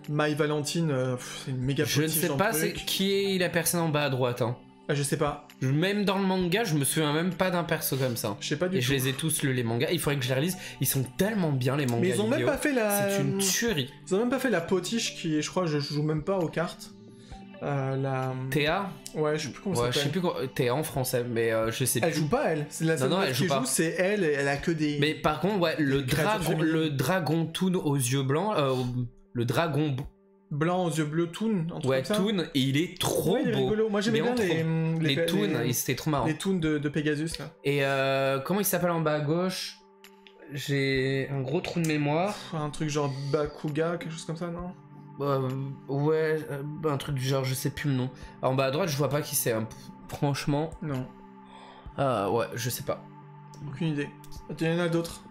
My Valentine, c'est une méga potiche. Je ne sais pas qui est la personne en bas à droite. Hein. Ah, je sais pas. Même dans le manga, je me souviens même pas d'un perso comme ça. Je sais pas du tout. Et je les ai tous lus, les mangas. Il faudrait que je les relise. Ils sont tellement bien, les mangas. Mais ils ont même pas fait la... C'est une tuerie. Ils ont même pas fait la potiche qui est, je crois, je joue même pas aux cartes. Théa. Ouais, je sais plus comment ça s'appelle. Je sais plus Théa en français, mais je sais plus. Elle joue pas, elle. C'est la seule qui joue, c'est elle, et elle a que des... Mais par contre, ouais, le dragon Toon aux yeux blancs, le dragon... blanc aux yeux bleus, Toon, ouais, Toon, et il est trop il est beau. Rigolo. Moi j'aimais bien les Toon, c'était trop marrant. Les Toon de Pegasus là. Et comment il s'appelle en bas à gauche? J'ai un gros trou de mémoire. Un truc genre Bakuga, quelque chose comme ça, non? Ouais, un truc du genre, je sais plus le nom. En bas à droite, je vois pas qui c'est, hein. Franchement. Non. Ouais, je sais pas. Aucune idée. Il y en a d'autres.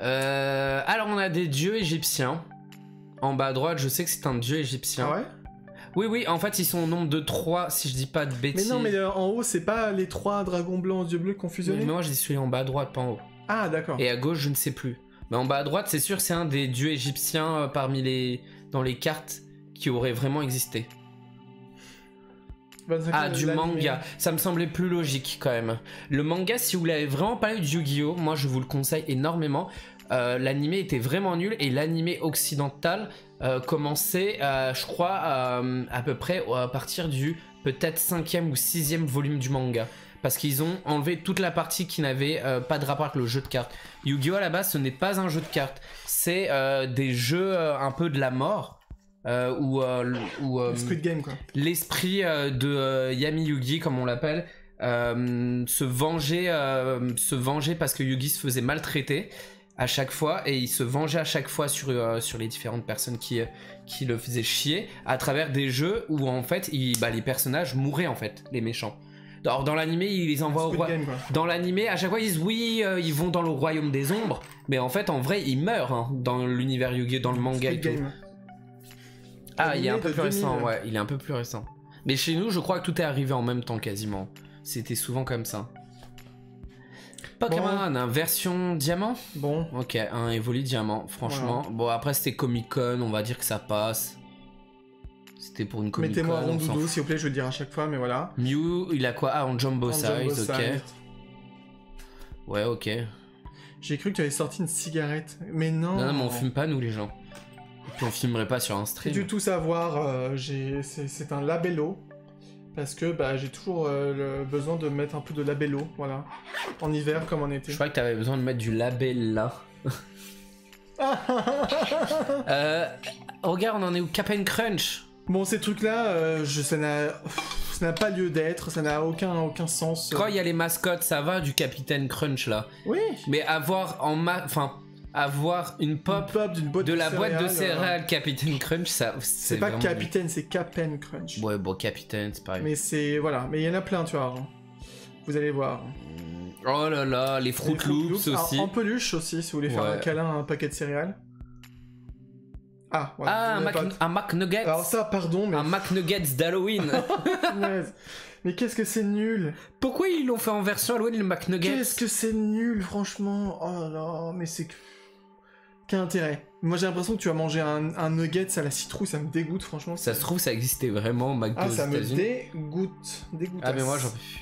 Alors on a des dieux égyptiens. En bas à droite, je sais que c'est un dieu égyptien. Ah ouais? Oui, en fait ils sont au nombre de 3 si je dis pas de bêtises. Mais non, mais en haut, c'est pas les 3 dragons blancs, dieux bleus confusionnés? Mais moi je dis celui en bas à droite, pas en haut. Ah, d'accord. Et à gauche, je ne sais plus. Mais en bas à droite, c'est sûr, c'est un des dieux égyptiens dans les cartes qui auraient vraiment existé. Ah, du manga. Ça me semblait plus logique quand même. Le manga, si vous l'avez vraiment pas lu de Yu-Gi-Oh, moi je vous le conseille énormément. L'animé était vraiment nul et l'animé occidental commençait, je crois, à peu près à partir du peut-être 5e ou 6e volume du manga. Parce qu'ils ont enlevé toute la partie qui n'avait pas de rapport avec le jeu de cartes. Yu-Gi-Oh! À la base, ce n'est pas un jeu de cartes. C'est des jeux un peu de la mort. Squid Game, quoi. L'esprit de Yami Yugi, comme on l'appelle, se venger parce que Yugi se faisait maltraiter à chaque fois. Et il se vengeait à chaque fois sur les différentes personnes qui le faisaient chier à travers des jeux où en fait les personnages mouraient, en fait, les méchants. Alors dans l'animé, ils les envoient au royaume. Dans l'animé, à chaque fois ils disent oui, ils vont dans le royaume des ombres, mais en fait, en vrai, ils meurent hein, dans l'univers Yu-Gi-Oh, dans le manga et tout. Ah, il est un peu plus récent, ouais, il est un peu plus récent. Mais chez nous, je crois que tout est arrivé en même temps quasiment. C'était souvent comme ça. Pokémon, un version diamant. Bon. Ok, un Evoli diamant, franchement. Voilà. Bon, après c'était Comic-Con, on va dire que ça passe. C'était pour une Comic-Con. Mettez-moi un doudou, s'il vous plaît, je veux le dire à chaque fois, mais voilà. Mew, il a quoi? Ah, en Jumbo Size, ok. Ouais, ok. J'ai cru que tu avais sorti une cigarette, mais non. Non, mais on fume pas, nous, les gens. Et puis on filmerait pas sur un stream. Du tout savoir, c'est un labello. Parce que j'ai toujours le besoin de mettre un peu de labello, voilà. En hiver comme en été. Je crois que t'avais besoin de mettre du labella. Regarde, on en est où? Cap'n Crunch. Bon, ces trucs-là, ça n'a pas lieu d'être, ça n'a aucun sens. Quand il y a les mascottes, ça va du Capitaine Crunch là. Oui. Mais avoir une pop de la boîte de céréales Capitaine Crunch, ça c'est pas Capitaine, c'est Cap'n Crunch. Ouais, bon, Capitaine, c'est pareil. Mais c'est voilà, mais il y en a plein, tu vois. Vous allez voir. Oh là là, les Fruit Loops aussi. En peluche aussi, si vous voulez faire un câlin à un paquet de céréales. Ah, voilà. Ah, un McNuggets. Alors ça, pardon, mais... Un McNuggets d'Halloween. Mais qu'est-ce que c'est nul. Pourquoi ils l'ont fait en version Halloween, le McNuggets? Qu'est-ce que c'est nul, franchement. Oh là, mais c'est... Quel intérêt? Moi j'ai l'impression que tu vas manger un nugget à la citrouille, ça me dégoûte, franchement. Ça se trouve, ça existait vraiment, McDo aux ça me dégoûte. Ah, mais moi j'en peux plus.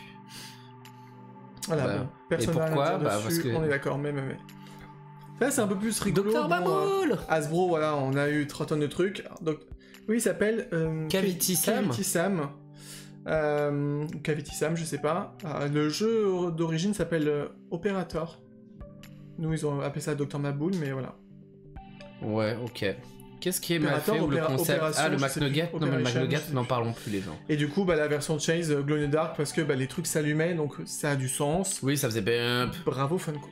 Voilà, bah. Bon, personne n'a pourquoi? à dire dessus, parce que... on est d'accord, mais. Là, c'est un peu plus rigolo. Dr Maboul. Hasbro, voilà, on a eu 3 tonnes de trucs. Donc, oui, il s'appelle... Cavity Sam. Cavity Sam, je sais pas. Le jeu d'origine s'appelle Operator. Nous, ils ont appelé ça Dr Maboul, mais voilà. Ouais, ok. Qu'est-ce qui est mal fait ou le concept? Ah, le McNugget? Non, mais le McNugget, n'en parlons plus, les gens. Et du coup, la version Chase Glow in the Dark, parce que les trucs s'allumaient, donc ça a du sens. Oui, ça faisait bien. Bravo, Funko.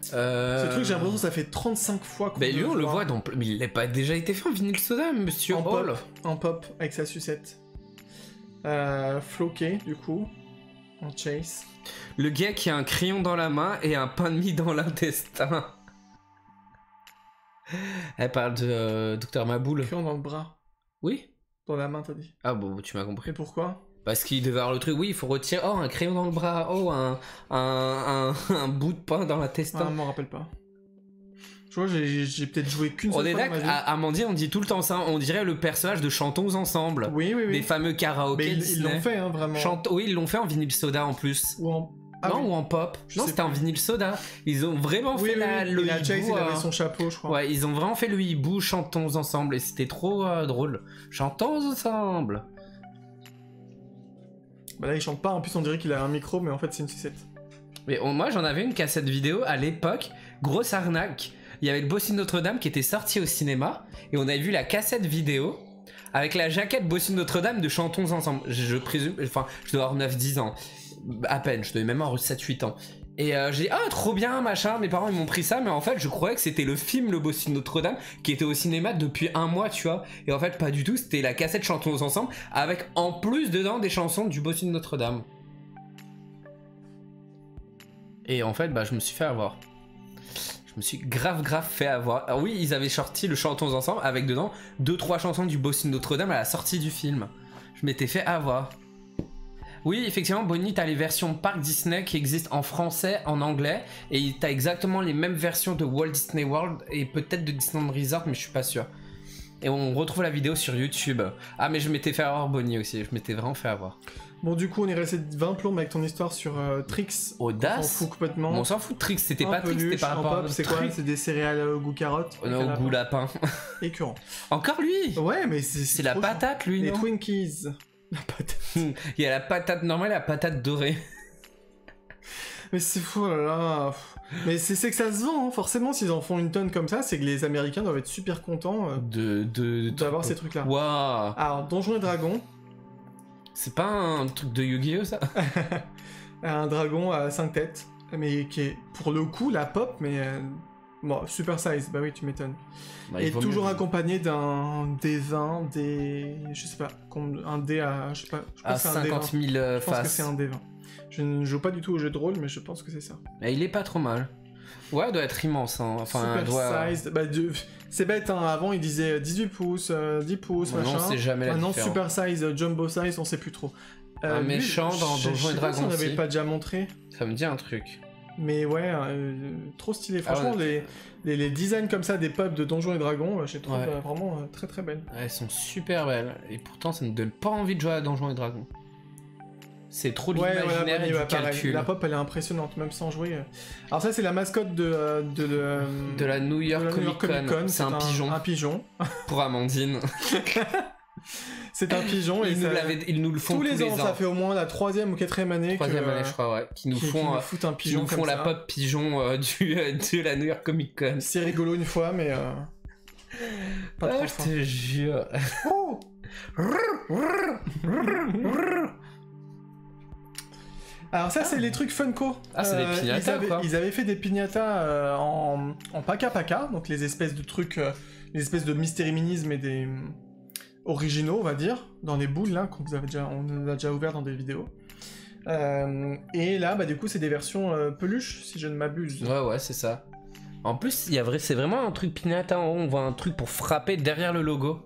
Ce truc, j'ai l'impression que ça fait 35 fois qu'on lui, on le voit dans... Mais il n'a pas déjà été fait en vinyle soda, monsieur Hall. En pop, avec sa sucette. Floqué, du coup, en Chase. Le gars qui a un crayon dans la main et un pain de mie dans l'intestin. Elle parle de Dr Maboul. Crayon dans le bras. Oui. Dans la main, t'as dit. Ah bon, tu m'as compris. Et pourquoi? Parce qu'il devait avoir le truc, oui, il faut retirer. Oh, un crayon dans le bras. Oh, un bout de pain dans l'intestin. Ah, je m'en rappelle pas. Je vois, j'ai peut-être joué qu'une seule fois. On est d'accord, à Amandine, on dit tout le temps ça. On dirait le personnage de Chantons Ensemble. Oui. Des fameux karaokés. Mais ils l'ont fait, hein, vraiment. Oui, ils l'ont fait en vinyle soda en plus. Ou en... ou en pop. Non, c'était en vinyle soda. Ils ont vraiment fait le hibou. Chase, il avait son chapeau, je crois. Ouais, ils ont vraiment fait le hibou Chantons Ensemble et c'était trop drôle. Chantons Ensemble. Là, il chante pas. En plus, on dirait qu'il a un micro, mais en fait, c'est une sucette. Mais moi, j'en avais une cassette vidéo à l'époque. Grosse arnaque. Il y avait le Bossu de Notre-Dame qui était sorti au cinéma et on avait vu la cassette vidéo avec la jaquette Bossu de Notre-Dame de Chantons Ensemble. Je présume, enfin, je dois avoir 9-10 ans. À peine, je devais même avoir 7-8 ans. Et j'ai dit, ah, trop bien, machin. Mes parents, ils m'ont pris ça, mais en fait, je croyais que c'était le film Le Bossu de Notre-Dame qui était au cinéma depuis 1 mois, tu vois. Et en fait, pas du tout, c'était la cassette Chantons Ensemble avec en plus dedans des chansons du Bossu de Notre-Dame. Et en fait, je me suis fait avoir. Je me suis grave fait avoir. Ah oui, ils avaient sorti le Chantons ensemble avec dedans 2-3 chansons du Bossu de Notre-Dame à la sortie du film. Je m'étais fait avoir. Oui, effectivement, Bonnie, t'as les versions Parc Disney qui existent en français, en anglais, et t'as exactement les mêmes versions de Walt Disney World et peut-être de Disneyland Resort, mais je suis pas sûr. Et on retrouve la vidéo sur YouTube. Ah, mais je m'étais fait avoir Bonnie aussi, je m'étais vraiment fait avoir. Bon, du coup, on est resté 20 plombes avec ton histoire sur Trix. Audace. On s'en fout complètement. On s'en fout de Trix, c'était pas Trix, c'était par en rapport pop, à c'est quoi? C'est des céréales au goût carotte? Au goût lapin. Écœurant. Encore lui. Ouais, mais c'est la patate, lui, les non? Twinkies. La patate. Il y a la patate normale et la patate dorée. Mais c'est fou, oh là là. Mais c'est que ça se vend, hein. Forcément, s'ils en font une tonne comme ça, c'est que les Américains doivent être super contents d'avoir ces trucs-là. Waouh. Alors, Donjons et Dragons. C'est pas un truc de Yu-Gi-Oh ça? Un dragon à 5 têtes, mais qui est pour le coup la pop, mais bon, super size, bah oui, tu m'étonnes. Bah, et toujours accompagné d'un D20, je sais pas, un dé à, je sais pas, je pense à que c'est un 50 000 D20. Je pense que faces. c'est un D20. Je ne joue pas du tout au jeu de rôle, mais je pense que c'est ça. Mais il est pas trop mal. Ouais, il doit être immense. Hein. Enfin, super size. Bah, c'est bête, hein. Avant il disait 18 pouces, 10 pouces, machin. Non, c'est jamais la Maintenant, différence. super size, jumbo size, on sait plus trop. Un méchant dans Donjons et Dragons. On aussi. n'avait pas déjà montré. Ça me dit un truc. Mais ouais, trop stylé. Franchement, les designs comme ça des pubs de Donjons et Dragons, je les trouve vraiment très très belles. Elles sont super belles. Et pourtant, ça ne donne pas envie de jouer à Donjons et Dragons. C'est trop de l'imaginaire et du calcul. La pop, elle est impressionnante, même sans jouer. Alors ça, c'est la mascotte de la New York Comic Con. C'est un pigeon. Un pigeon. Pour Amandine. C'est un pigeon. Et ils nous le font tous les ans. Ça fait au moins la 3e ou 4e année. 3e année, je crois, ouais. Qui nous font la pop pigeon de la New York Comic Con. C'est rigolo une fois, mais pas trop je te jure. Oh. Alors ça, c'est les trucs Funko. Ah, c'est des piñatas, ils avaient fait des piñatas en paca-paca, donc les espèces de trucs, les espèces de Mystery Minis, mais des originaux, on va dire, dans les boules, là, on a déjà ouvert dans des vidéos. Et là, bah du coup, c'est des versions peluches, si je ne m'abuse. Ouais, c'est ça. En plus, c'est vraiment un truc piñata en haut, on voit un truc pour frapper derrière le logo.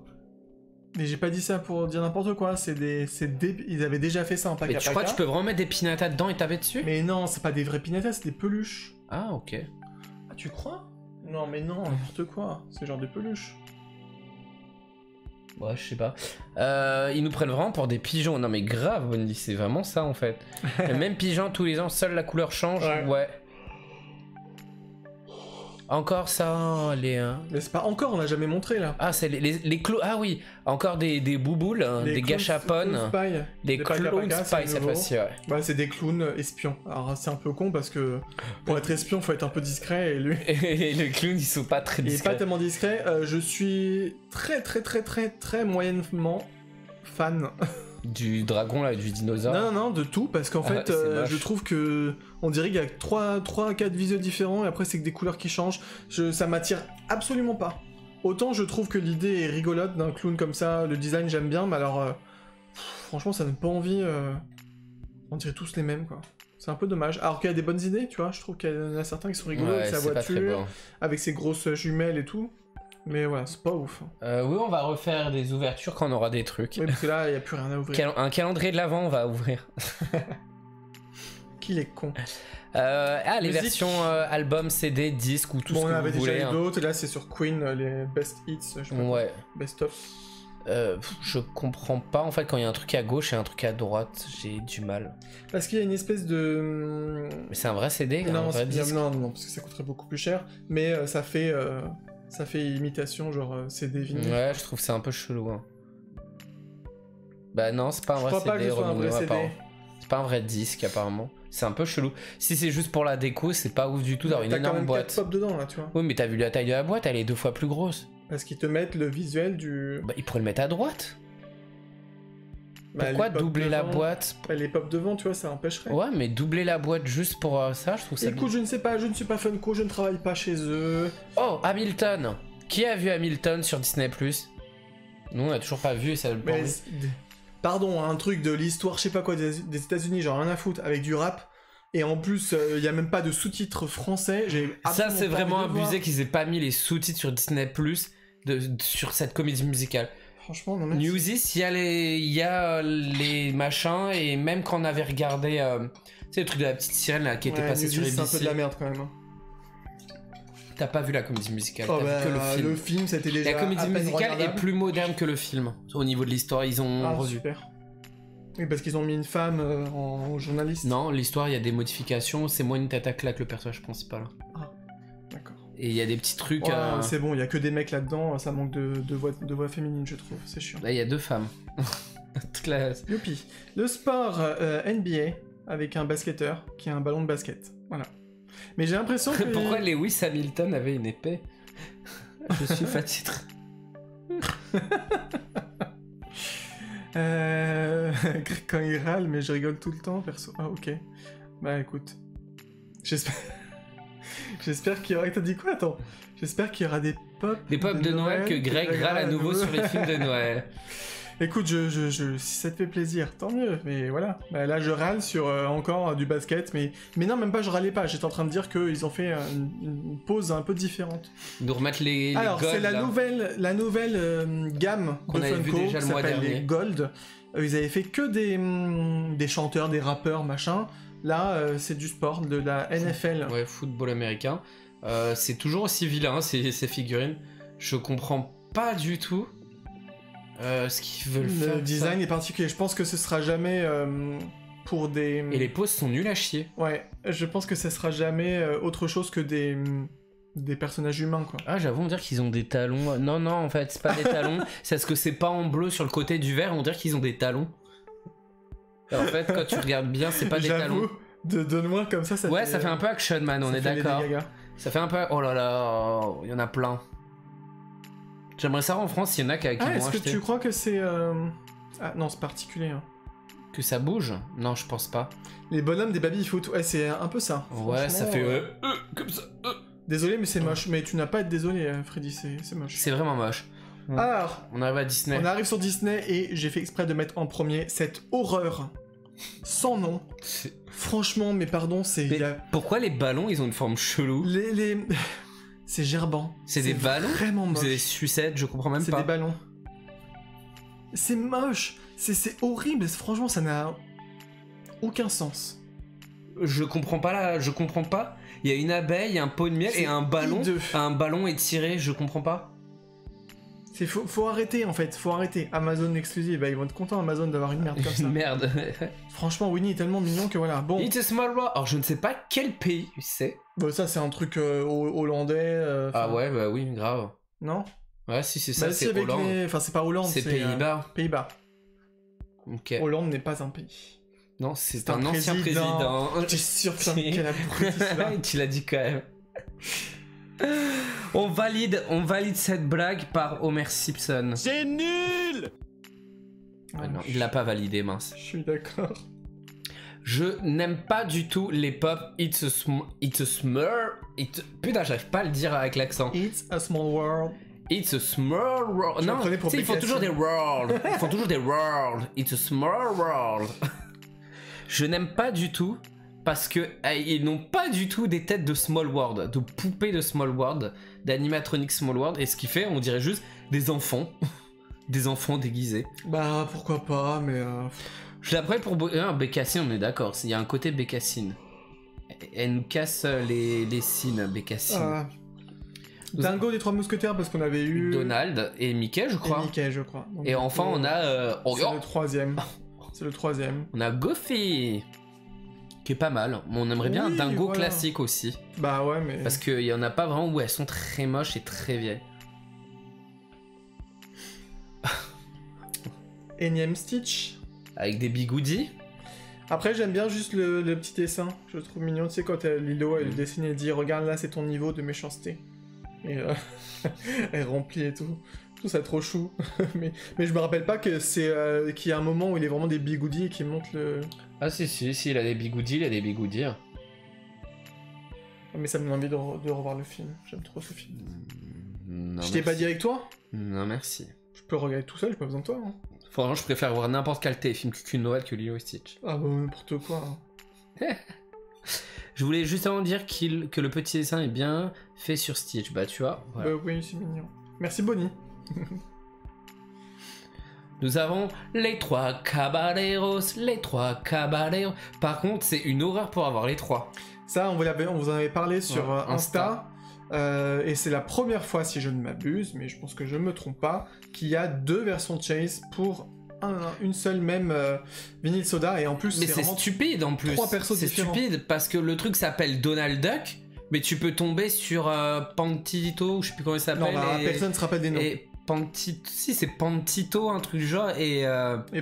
Mais j'ai pas dit ça pour dire n'importe quoi, ils avaient déjà fait ça en paca-paca. Mais tu crois que tu peux vraiment mettre des piñatas dedans et taper dessus? Mais non, c'est pas des vrais piñatas, c'est des peluches. Ah, ok. Ah, tu crois? Non, mais non, n'importe quoi, c'est genre des peluches. Ouais, je sais pas. Ils nous prennent vraiment pour des pigeons. Non mais grave, Bonnie, c'est vraiment ça en fait. Le même pigeon tous les ans, seule la couleur change. Ouais. Encore ça, Mais c'est pas encore, on l'a jamais montré là. Ah, c'est les clous. Ah oui, encore des bouboules, des gâchapones. Des clowns spy cette fois-ci, ouais. Bah, c'est des clowns espions. Alors, c'est un peu con parce que pour être espion, faut être un peu discret et lui. Et le clown, ils sont pas très discrets. Il est pas tellement discret. Je suis très moyennement fan. Du dragon là, du dinosaure. Non, de tout, parce qu'en fait, je trouve que on dirait qu'il y a 3-4 visuels différents et après c'est que des couleurs qui changent. Ça m'attire absolument pas. Autant je trouve que l'idée est rigolote d'un clown comme ça, le design j'aime bien, mais alors franchement ça donne pas envie. On dirait tous les mêmes quoi. C'est un peu dommage. Alors qu'il y a des bonnes idées, tu vois, je trouve qu'il y en a certains qui sont rigolos avec sa voiture, avec ses grosses jumelles et tout. Mais voilà, c'est pas ouf. Oui, on va refaire des ouvertures quand on aura des trucs. Oui, parce que là, il n'y a plus rien à ouvrir. Un calendrier de l'avant, on va ouvrir. Qu'il est con. Les versions album, CD, disque ou tout ce que vous voulez. On avait déjà eu d'autres, et là c'est sur Queen, les best hits, je sais pas. Ouais. Best of. Je comprends pas, en fait, quand il y a un truc à gauche et un truc à droite, j'ai du mal. Parce qu'il y a une espèce de... Mais c'est un vrai CD, non, un vrai disque. Non, parce que ça coûterait beaucoup plus cher, mais ça fait imitation, genre CD vinyle. Ouais, je trouve que c'est un peu chelou. Hein. Bah non, c'est pas un vrai CD. Je crois pas que ce soit un vrai CD. C'est pas un vrai disque, apparemment. C'est un peu chelou. Si c'est juste pour la déco, c'est pas ouf du tout d'avoir une énorme boîte. T'as quand même 4 pop dedans, là, tu vois. Oui, mais t'as vu la taille de la boîte, elle est 2 fois plus grosse. Parce qu'ils te mettent le visuel du... Bah, ils pourraient le mettre à droite. Pourquoi doubler la boîte? Les pop devant, tu vois, ça empêcherait. Ouais, mais doubler la boîte juste pour ça, je trouve ça... Écoute, je ne sais pas, je ne suis pas Funko, je ne travaille pas chez eux. Oh, Hamilton. Qui a vu Hamilton sur Disney+? Nous, on a toujours pas vu et ça le pardon, un truc de l'histoire, je sais pas quoi, des États-Unis, genre rien à foutre, avec du rap Et en plus, il y a même pas de sous-titres français. Ça, c'est vraiment abusé qu'ils aient pas mis les sous-titres sur Disney Plus sur cette comédie musicale. Franchement, non, mais Newsies, il y a les machins, et même quand on avait regardé, tu sais, le truc de la petite sirène là, qui était passé sur Newsies, ABC. c'est un peu de la merde quand même. T'as pas vu la comédie musicale, Oh, t'as vu que le film. Le film, c'était déjà. La comédie à peine musicale est regardable. plus moderne que le film. Au niveau de l'histoire, ils ont revu. Super. Oui, parce qu'ils ont mis une femme en journaliste. Non, l'histoire, il y a des modifications. C'est moins une tête à claque, le personnage principal. Ah, d'accord. Et il y a des petits trucs. Ouais, c'est bon, il y a que des mecs là-dedans, ça manque de voix féminine, je trouve, c'est chiant. Là, il y a 2 femmes. Toute la... Youpi. Le sport NBA avec un basketteur qui a un ballon de basket. Voilà. Mais j'ai l'impression que. Pourquoi Lewis Hamilton avait une épée? Je suis fatigué. Quand il râle, mais je rigole tout le temps, perso. Ah, ok. Bah écoute. J'espère. J'espère qu'il y aura. T'as dit quoi? Attends. J'espère qu'il y aura des pop. Des pop de Noël que Greg râle à nouveau sur les films de Noël. Écoute, si ça te fait plaisir, tant mieux. Mais voilà. Bah, là, je râle sur encore du basket. Mais non, même pas, je râlais pas. J'étais en train de dire qu'ils ont fait une pause un peu différente. Nous remettre les Alors, gold, c'est la nouvelle gamme qu'on de avait vu Funko déjà qui le mois s'appelle dernier. les Gold. Ils avaient fait que des chanteurs, des rappeurs, machin. Là, c'est du sport, de la NFL. Ouais, football américain. C'est toujours aussi vilain, ces figurines. Je comprends pas du tout ce qu'ils veulent faire. Le design est particulier. Je pense que ce sera jamais pour des... Et les poses sont nulles à chier. Ouais, je pense que ce sera jamais autre chose que des personnages humains, quoi. Ah, j'avoue, on dirait qu'ils ont des talons. Non, en fait, c'est pas des talons. C'est parce que c'est pas en bleu sur le côté du verre, on dirait qu'ils ont des talons. Et en fait, quand tu regardes bien, c'est pas des talons. J'avoue, de loin comme ça, Ouais, ça fait un peu Action Man, on est d'accord. Ça fait un peu... Oh là là, il y en a plein. J'aimerais savoir en France s'il y en a qui vont acheter. Est-ce que tu crois que c'est... Ah non, c'est particulier. Hein. Que ça bouge? Non, je pense pas. Les bonhommes des baby-foot, ouais, c'est un peu ça. Ouais, ça fait... comme ça. Désolé, mais c'est moche. Mais tu n'as pas à être désolé, Freddy, c'est moche. C'est vraiment moche. Alors, on arrive à Disney. On arrive sur Disney et j'ai fait exprès de mettre en premier cette horreur sans nom. Franchement, mais pardon, c'est... Mais pourquoi les ballons, ils ont une forme chelou? C'est gerbant. C'est des ballons? Vraiment moche. C'est des sucettes, je comprends même pas. C'est des ballons. C'est moche. C'est horrible. Franchement, ça n'a aucun sens. Je comprends pas. Il y a une abeille, un pot de miel et un ballon. Un ballon étiré, je comprends pas. Faut arrêter en fait, faut arrêter. Amazon exclusive, bah, ils vont être contents Amazon d'avoir une merde comme ça. Merde. Franchement, Winnie est tellement mignon que voilà. Bon. It's a small world. Alors je ne sais pas quel pays c'est. Bon, ça c'est un truc hollandais. Ah ouais, bah oui, grave. Non? Ouais, si c'est ça, c'est Hollande. Enfin, c'est pas Hollande, c'est Pays-Bas. Pays-Bas. Ok. Hollande n'est pas un pays. Non, c'est un ancien président. T'es sûr que c'est un quel abruti là. Tu l'as dit quand même. On valide cette blague par Homer Simpson. C'est nul! Ah non, il l'a pas validé, mince. Je suis d'accord. Je n'aime pas du tout les pop It's a small... Putain, j'arrive pas à le dire avec l'accent. It's a small world. It's a small world. Non, ils font toujours des worlds. Ils font toujours des worlds. It's a small world. Je n'aime pas du tout parce que ils n'ont pas du tout des têtes de Small World, de poupées de Small World, d'animatronics Small World, et ce qui fait, on dirait juste des enfants. Des enfants déguisés. Bah, pourquoi pas, mais... Je l'apprends pour Bécassine, on est d'accord. Il y a un côté Bécassine. Elle nous casse les signes, Bécassine. Dingo des Trois Mousquetaires, parce qu'on avait eu... Donald et Mickey, je crois. Donc, et enfin, on a... c'est le troisième. C'est le troisième. On a Goofy, qui est pas mal. On aimerait bien un Dingo classique aussi. Bah ouais, mais... Parce qu'il y en a pas vraiment où elles sont très moches et très vieilles. Énième Stitch. Avec des bigoudis. Après, j'aime bien juste le petit dessin. Je le trouve mignon. Tu sais, quand Lilo, elle dessine et dit « Regarde, là, c'est ton niveau de méchanceté. » Et elle remplit et tout. Tout ça trop chou. mais je me rappelle pas que c'est qu'il y a un moment où il est vraiment des bigoudis et qu'il monte le... Ah si, il a des bigoudis, Mais ça me donne envie de revoir le film. J'aime trop ce film. Non, je t'ai pas dit avec toi? Non, merci. Je peux regarder tout seul, j'ai pas besoin de toi. Hein. Franchement, je préfère voir n'importe quel téléfilm Cucu de Noël que Lilo et Stitch. Ah bah n'importe quoi. Hein. Je voulais justement dire que le petit dessin est bien fait sur Stitch. Bah tu vois. Voilà. Oui, c'est mignon. Merci Bonnie. Nous avons les 3 caballeros, les 3 caballeros. Par contre, c'est une horreur pour avoir les 3. Ça, on vous en avait parlé sur Insta. Et c'est la première fois, si je ne m'abuse, mais je pense que je ne me trompe pas, qu'il y a 2 versions de Chase pour une seule même Vanilla Soda. Et en plus, mais c'est stupide en plus. 3 persos différents. C'est stupide parce que le truc s'appelle Donald Duck, mais tu peux tomber sur Pantito, je sais plus comment il s'appelle. Non, personne ne se rappelle des noms. Et Pantito, si c'est Pantito, un truc du genre. Et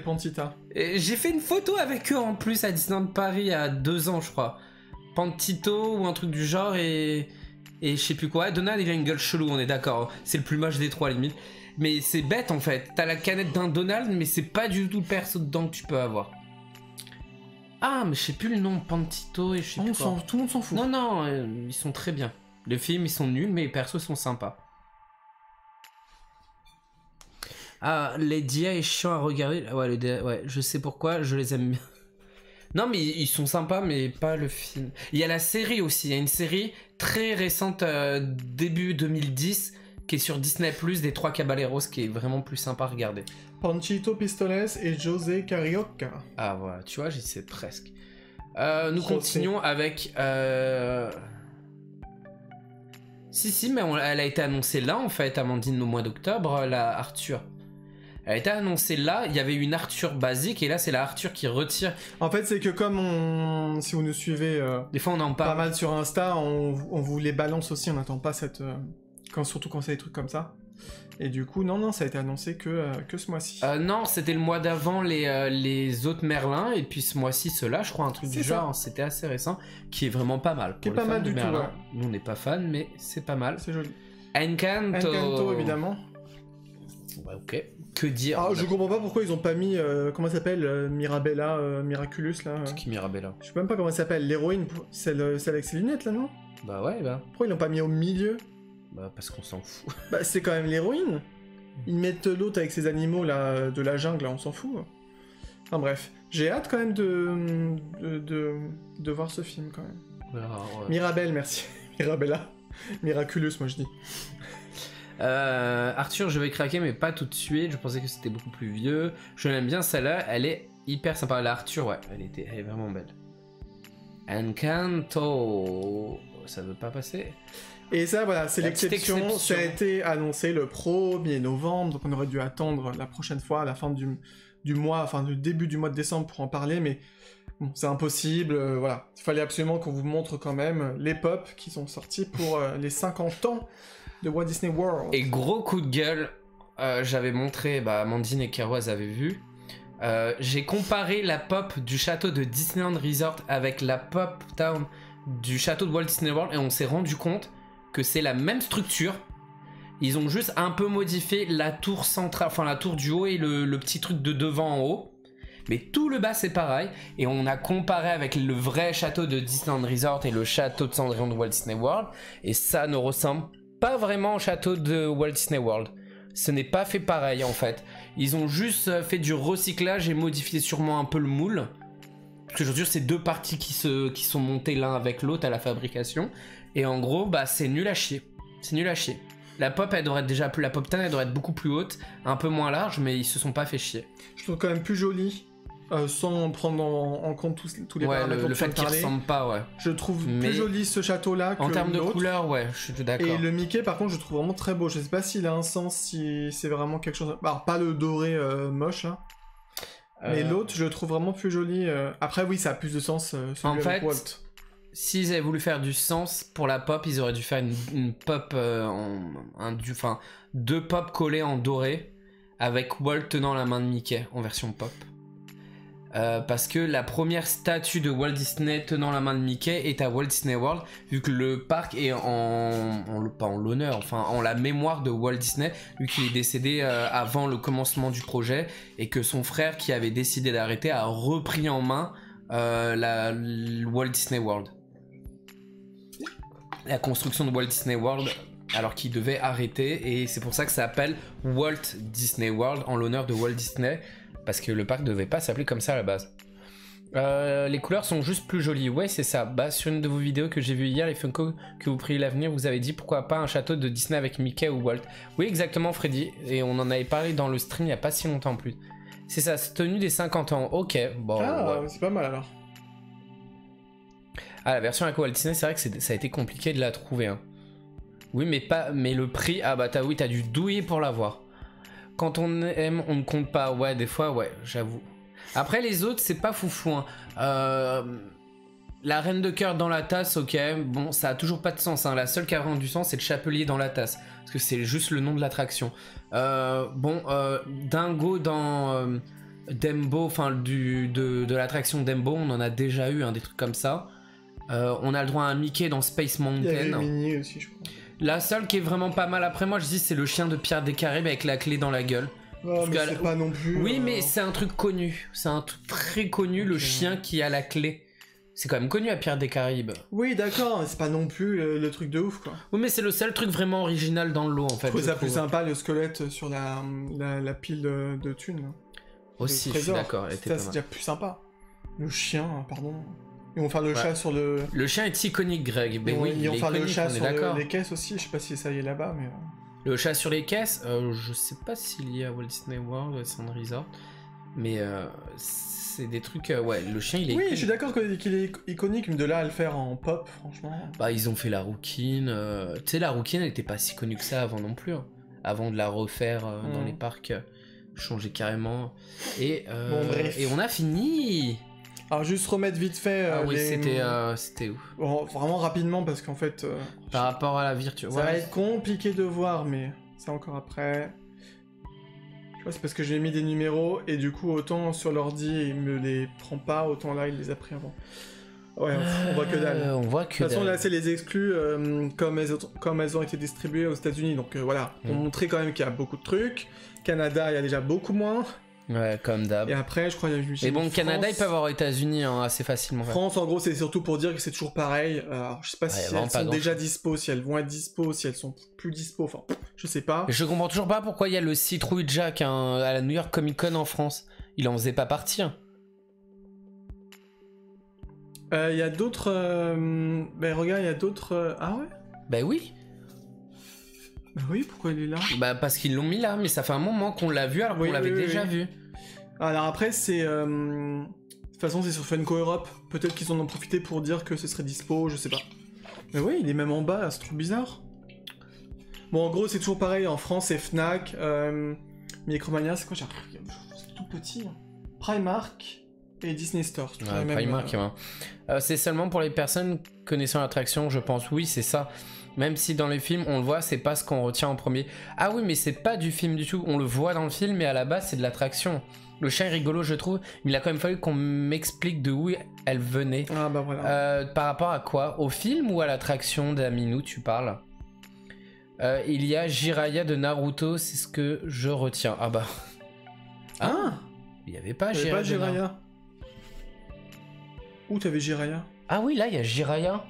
Pantita. J'ai fait une photo avec eux en plus à Disneyland Paris il y a 2 ans, je crois. Pantito ou un truc du genre et je sais plus quoi. Donald, il a une gueule chelou, on est d'accord. C'est le plus moche des 3 limite. Mais c'est bête en fait. T'as la canette d'un Donald, mais c'est pas du tout le perso dedans que tu peux avoir. Ah, mais je sais plus le nom. Pantito et je sais plus quoi. Tout le monde s'en fout. Non, ils sont très bien. Les films, ils sont nuls, mais les persos sont sympas. Ah, les DIA est chiant à regarder. Ouais, les DIA, ouais, je sais pourquoi, je les aime bien. Non, mais ils sont sympas, mais pas le film. Il y a la série aussi. Il y a une série très récente, début 2010, qui est sur Disney+, des 3 Caballeros, qui est vraiment plus sympa à regarder. Panchito Pistoles et José Carioca. Ah, voilà, tu vois, j'y sais presque. Nous continuons avec... Si, mais elle a été annoncée là, en fait, Amandine, au mois d'octobre, la Arthur. Elle a été annoncée là, il y avait une Arthur basique et là c'est la Arthur qui retire. En fait c'est que comme si vous nous suivez des fois on en parle pas mal sur Insta, on vous les balance aussi, on n'attend pas cette... surtout quand c'est des trucs comme ça. Et du coup non, ça a été annoncé que ce mois-ci. Non, c'était le mois d'avant les autres Merlin et puis ce mois-ci ceux-là, je crois un truc du genre, c'était assez récent, qui est vraiment pas mal. Qui est pas mal du tout, ouais. Nous on n'est pas fans mais c'est pas mal. C'est joli. Encanto évidemment. Ouais, ok. Que dire? Ah, je comprends pas pourquoi ils ont pas mis, comment elle s'appelle, Mirabella, Miraculous là. C'est qui Mirabella? Je sais même pas comment elle s'appelle, l'héroïne, celle avec ses lunettes là, non? Bah ouais, bah. Pourquoi ils l'ont pas mis au milieu? Bah parce qu'on s'en fout. Bah c'est quand même l'héroïne. Ils mettent l'autre avec ses animaux là, de la jungle là, on s'en fout. Enfin bref, j'ai hâte quand même de voir ce film quand même. Alors, Mirabelle, merci. Mirabella. Miraculous, moi je dis. Arthur, je vais craquer, mais pas tout de suite. Je pensais que c'était beaucoup plus vieux. Je l'aime bien, celle-là. Elle est hyper sympa. La Arthur, ouais, elle est vraiment belle. Encanto. Ça veut pas passer. Et ça, voilà, c'est l'exception. Ça a été annoncé le 1er novembre. Donc on aurait dû attendre la prochaine fois, à la fin du mois, enfin du début du mois de décembre pour en parler. Mais bon, c'est impossible. Voilà. Il fallait absolument qu'on vous montre quand même les pop qui sont sortis pour les 50 ans de Walt Disney World. Et gros coup de gueule, j'avais montré, Amandine et Keroise avaient vu. J'ai comparé la pop du château de Disneyland Resort avec la pop town du château de Walt Disney World et on s'est rendu compte que c'est la même structure. Ils ont juste un peu modifié la tour centrale, enfin la tour du haut et le petit truc de devant en haut. Mais tout le bas c'est pareil. Et on a comparé avec le vrai château de Disneyland Resort et le château de Cendrillon de Walt Disney World. Et ça ne ressemble pas vraiment au château de Walt Disney World. Ce n'est pas fait pareil en fait. Ils ont juste fait du recyclage et modifié sûrement un peu le moule. Parce que je veux dire, c'est 2 parties qui sont montées l'un avec l'autre à la fabrication. Et en gros, c'est nul à chier. C'est nul à chier. La pop, elle devrait être déjà plus... La pop tan, elle devrait être beaucoup plus haute, un peu moins large, mais ils se sont pas fait chier. Je trouve quand même plus joli. Sans prendre en compte tous les paramètres. Le fait qu'il ressemble pas, ouais. Je trouve plus joli ce château-là que en termes de l'autre. couleur, ouais, je suis d'accord. Et le Mickey, par contre, je trouve vraiment très beau. Je sais pas s'il a un sens, si c'est vraiment quelque chose... Alors, pas le doré moche, là. Mais l'autre, je le trouve vraiment plus joli. Après, oui, ça a plus de sens, celui en avec fait, Walt. S'ils avaient voulu faire du sens pour la pop, ils auraient dû faire une pop... 2 pop collées en doré, avec Walt tenant la main de Mickey, en version pop. Parce que la première statue de Walt Disney tenant la main de Mickey est à Walt Disney World, vu que le parc est pas en l'honneur, enfin en la mémoire de Walt Disney, vu qu'il est décédé avant le commencement du projet, et que son frère qui avait décidé d'arrêter a repris en main Walt Disney World. La construction de Walt Disney World, alors qu'il devait arrêter, et c'est pour ça que ça s'appelle Walt Disney World en l'honneur de Walt Disney. Parce que le parc devait pas s'appeler comme ça à la base. Les couleurs sont juste plus jolies. Ouais, c'est ça. Bah, sur une de vos vidéos que j'ai vu hier, les Funko que vous priez l'avenir, vous avez dit pourquoi pas un château de Disney avec Mickey ou Walt. Oui, exactement, Freddy. Et on en avait parlé dans le stream il y a pas si longtemps en plus. C'est ça, c'est tenue des 50 ans. Ok, bon. Ah, ouais. c'est pas mal alors. Ah, la version avec Walt Disney, c'est vrai que ça a été compliqué de la trouver. Hein. Oui, mais le prix. Ah, bah, t'as dû douiller pour l'avoir. Quand on aime, on ne compte pas. Ouais, des fois, ouais, j'avoue. Après, les autres, c'est pas foufou. Hein. La reine de cœur dans la tasse, ok. Bon, ça a toujours pas de sens. Hein. La seule qui a vraiment du sens, c'est le chapelier dans la tasse. Parce que c'est juste le nom de l'attraction. Dingo dans Dembo, enfin, de l'attraction Dembo, on en a déjà eu, hein, des trucs comme ça. On a le droit à un Mickey dans Space Mountain. Il y avait Minnie aussi, je crois. La seule qui est vraiment pas mal après moi, je dis, c'est le chien de Pierre des Caraïbes avec la clé dans la gueule. Non, mais c'est pas non plus... Oui, mais c'est un truc connu. C'est un truc très connu, okay. Le chien qui a la clé. C'est quand même connu à Pierre des Caraïbes. Oui, d'accord, c'est pas non plus le truc de ouf, quoi. Oui, mais c'est le seul truc vraiment original dans le lot, en fait. Je trouve ça plus sympa, le squelette sur la pile de thunes. Aussi, je suis d'accord. Ça, c'est déjà plus sympa. Le chien, pardon... Ils vont faire le chat sur le... Le chien est iconique, Greg. Mais oui, ils vont faire le chat sur d'accord. les caisses aussi, je sais pas si ça y est là-bas, mais... Le chat sur les caisses, je sais pas s'il y a Walt Disney World ou Sand Resort, mais c'est des trucs... ouais, le chien, il est... Oui, je suis d'accord qu'il est iconique, mais de là à le faire en pop, franchement... Bah, ils ont fait la rouquine. Tu sais, la rouquine, elle était pas si connue que ça avant non plus. Hein. Avant de la refaire dans les parcs, changer carrément. Et, bon, bref. Et on a fini. Alors juste remettre vite fait... oui, c'était où bon, vraiment rapidement, parce qu'en fait... par rapport à la virtuelle... Ça va être compliqué de voir, mais c'est encore après... Je vois, c'est parce que j'ai mis des numéros, et du coup, autant sur l'ordi, il me les prend pas, autant là, il les a pris avant. Ouais, on voit que dalle. On voit que dalle. De toute façon, là, c'est les exclus, comme elles ont été distribuées aux États-Unis. Donc voilà, pour montrer quand même qu'il y a beaucoup de trucs. Canada, il y a déjà beaucoup moins. Ouais, comme d'hab. Et après, je crois qu'il y a eu... Et bon, Canada, ils peuvent avoir aux États-Unis hein, assez facilement. France, en gros, c'est surtout pour dire que c'est toujours pareil. Alors, je sais pas si elles sont déjà dispo, si elles vont être dispo, si elles sont plus dispo. Enfin, je sais pas. Je comprends toujours pas pourquoi il y a le Citrouille Jack hein, à la New York Comic Con en France. Il en faisait pas partie. Hein. Il y a d'autres... Ben regarde, il y a d'autres... Ah ouais? Bah oui. Bah oui, pourquoi il est là? Bah parce qu'ils l'ont mis là, mais ça fait un moment qu'on l'a vu alors qu'on l'avait déjà vu. Alors après, c'est... De toute façon, c'est sur Funko Europe. Peut-être qu'ils en ont profité pour dire que ce serait dispo, je sais pas. Mais oui, il est même en bas, c'est trop bizarre. Bon, en gros, c'est toujours pareil. En France, c'est Fnac, Micromania, c'est quoi? C'est tout petit. Hein. Primark... et Disney Store. Primark, c'est seulement pour les personnes connaissant l'attraction, je pense. Oui, c'est ça. Même si dans les films, on le voit, c'est pas ce qu'on retient en premier. Ah oui, mais c'est pas du film du tout. On le voit dans le film, mais à la base, c'est de l'attraction. Le chien est rigolo, je trouve. Mais il a quand même fallu qu'on m'explique de où elle venait. Ah bah voilà. Par rapport à quoi? Au film ou à l'attraction d'Aminou, tu parles? Il y a Jiraiya de Naruto, c'est ce que je retiens. Ah bah... Ah, il y avait pas Jiraiya. Où t'avais Jiraiya? Ah oui, là, il y a Jiraiya.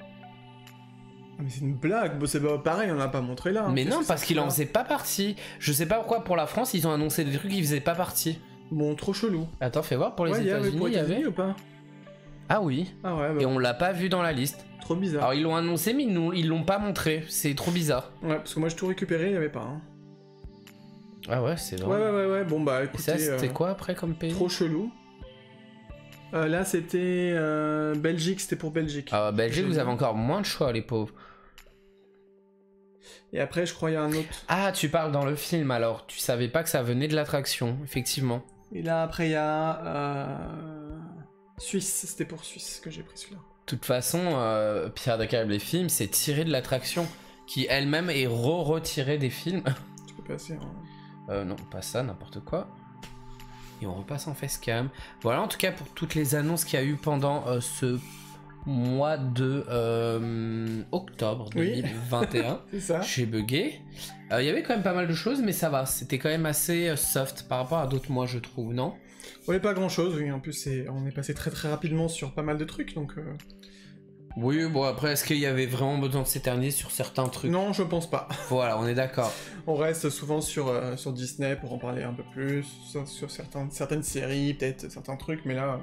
Ah mais c'est une blague, bon, c'est pas pareil, on l'a pas montré là. Hein. Mais non, parce qu'il en faisait pas partie. Je sais pas pourquoi pour la France, ils ont annoncé des trucs qui faisaient pas partie. Bon, trop chelou. Attends, fais voir pour les États-Unis, il y avait ou pas? Ah oui. Ah ouais, bah... Et on l'a pas vu dans la liste. Trop bizarre. Alors ils l'ont annoncé, mais ils l'ont pas montré. C'est trop bizarre. Ouais, parce que moi j'ai tout récupéré, il y avait pas. Hein. Ah ouais, c'est vrai. Ouais, bon bah écoutez... Et ça, c'était quoi après comme pays? Trop chelou. Là, c'était Belgique, c'était pour Belgique. Ah, Belgique, vous avez encore moins de choix, les pauvres. Et après, je crois qu'il y a un autre. Ah, tu parles dans le film, alors. Tu savais pas que ça venait de l'attraction, effectivement. Et là, après, il y a... Suisse, c'était pour Suisse que j'ai pris celui-là. De toute façon, Pierre des Caraïbes, les films, c'est tiré de l'attraction, qui elle-même est retirée des films. Tu peux passer, hein. Non, pas ça, n'importe quoi. Et on repasse en facecam. Voilà, en tout cas, pour toutes les annonces qu'il y a eu pendant ce mois de octobre 2021. C'est ça. J'ai bugué. Il y avait quand même pas mal de choses, mais ça va. C'était quand même assez soft par rapport à d'autres mois, je trouve, non? Ouais, pas grand-chose, oui. En plus, on est passé très très rapidement sur pas mal de trucs, donc... Oui, bon, après, est-ce qu'il y avait vraiment besoin de s'éterniser sur certains trucs? Non, je pense pas. Voilà, on est d'accord. On reste souvent sur Disney pour en parler un peu plus, sur certaines séries, peut-être certains trucs, mais là...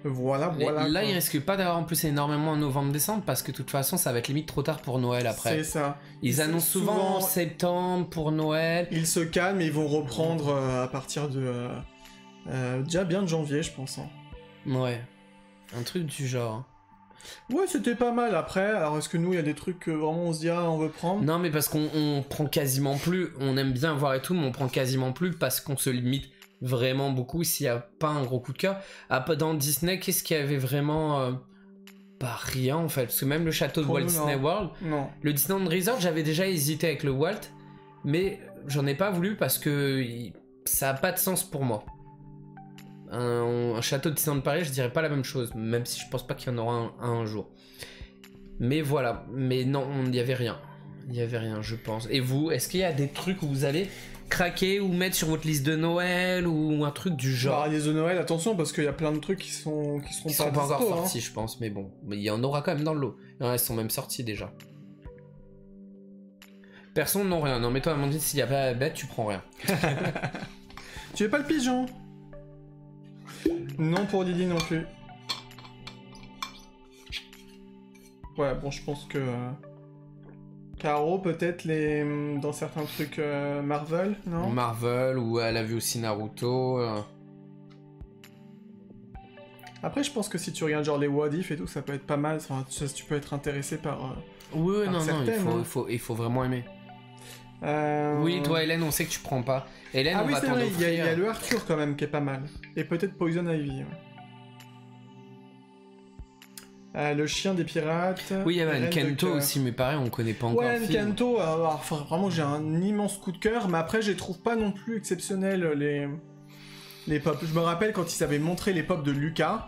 Voilà, voilà. Là, quoi. il risque pas d'avoir en plus énormément en novembre-décembre parce que de toute façon, ça va être limite trop tard pour Noël après. C'est ça. Ils annoncent souvent en souvent- septembre pour Noël. Ils se calment et ils vont reprendre à partir de... déjà bien de janvier, je pense. Hein. Ouais, un truc du genre. Ouais, c'était pas mal. Après, alors est-ce que nous, il y a des trucs que vraiment on se dit, ah, on veut prendre? Non, mais parce qu'on prend quasiment plus. On aime bien voir et tout, mais on prend quasiment plus parce qu'on se limite vraiment beaucoup s'il n'y a pas un gros coup de cœur. Dans Disney, qu'est-ce qu'il y avait vraiment pas rien en fait. Parce que même le château de Pour Walt nous, Disney non. World, Non. le Disneyland Resort, j'avais déjà hésité avec le Walt, mais j'en ai pas voulu parce que ça a pas de sens pour moi. Un château de Disneyland Paris, je dirais pas la même chose, même si je pense pas qu'il y en aura un jour. Mais voilà, mais non, il y avait rien. Il y avait rien, je pense. Et vous, est-ce qu'il y a des trucs où vous allez craquer ou mettre sur votre liste de Noël ou un truc du genre? Bah, les de Noël, attention, parce qu'il y a plein de trucs qui seront Ils sont pas encore dispo, hein. sortis, je pense, mais bon, mais il y en aura quand même dans le lot. Il y en a, ils sont même sortis déjà. Personne non rien. Non, mais toi, Amandine, s'il y a pas la bête, tu prends rien. Tu veux pas le pigeon? Non pour Lily non plus. Ouais, bon, je pense que... Caro, peut-être dans certains trucs Marvel, non? Marvel, ou elle a vu aussi Naruto. Après, je pense que si tu regardes genre les What If et tout, ça peut être pas mal. Enfin, tu peux être intéressé par... Oui, par non, certaines, hein. il faut vraiment aimer. Oui, toi, Hélène, on sait que tu prends pas. Hélène, Ah on oui, va c'est t'en vrai, il y a offrir. le Arthur quand même qui est pas mal. Et peut-être Poison Ivy. Ouais. Le chien des pirates. Oui, il y avait Reine de Kento cœur. aussi, mais pareil, on connaît pas encore Ouais, le film. Kento, enfin, vraiment j'ai un immense coup de cœur, mais après je les trouve pas non plus exceptionnels les pop. Je me rappelle quand ils avaient montré les pop de Lucas,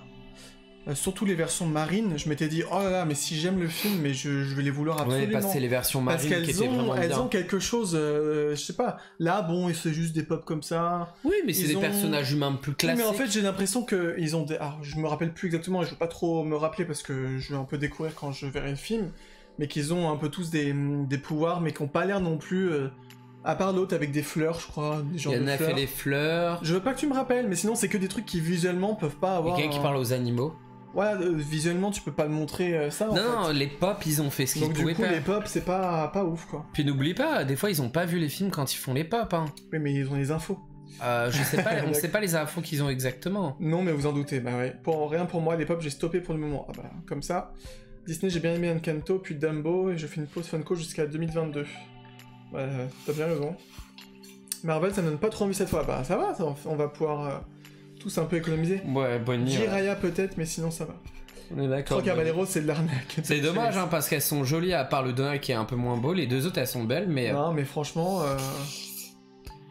surtout les versions marines, je m'étais dit oh là là, mais si j'aime le film, mais je vais les vouloir absolument. Ouais, parce que c'est les versions Parce marines qui qu'elles étaient vraiment elles bien. ont quelque chose, je sais pas. Là, bon, c'est juste des pop comme ça. Oui, mais c'est ils des ont- personnages humains plus Oui, classiques. mais en fait, j'ai l'impression qu'ils ont des... Alors, je me rappelle plus exactement, je veux pas trop me rappeler parce que je vais un peu découvrir quand je verrai le film, mais qu'ils ont un peu tous des pouvoirs, mais qui ont pas l'air non plus... À part l'autre avec des fleurs, je crois, des Il genres y en de a fleurs. fait les fleurs. Je veux pas que tu me rappelles, mais sinon c'est que des trucs qui visuellement peuvent pas Il y a avoir... quelqu'un qui parle aux animaux. Ouais, visuellement tu peux pas le montrer ça en fait. Non, les pop, ils ont fait ce qu'ils Donc du pouvaient coup faire. les pop c'est pas ouf quoi. Puis n'oublie pas, des fois ils ont pas vu les films quand ils font les pop. Hein. Oui mais ils ont les infos. Je sais pas, on sait pas les infos qu'ils ont exactement. Non mais vous en doutez, bah ouais. Rien pour moi, les pop j'ai stoppé pour le moment. Ah bah comme ça. Disney j'ai bien aimé Encanto, puis Dumbo, et je fais une pause Funko jusqu'à 2022. Ouais, t'as bien raison. Marvel ça me donne pas trop envie cette fois. Bah ça va, on va pouvoir tous un peu économiser. Ouais, bonne nuit. Jiraya peut-être, mais sinon ça va. On est d'accord. 3 Caballeros c'est de l'arnaque. C'est dommage, hein, parce qu'elles sont jolies, à part le Donald qui est un peu moins beau. Les deux autres, elles sont belles, mais... Non mais franchement...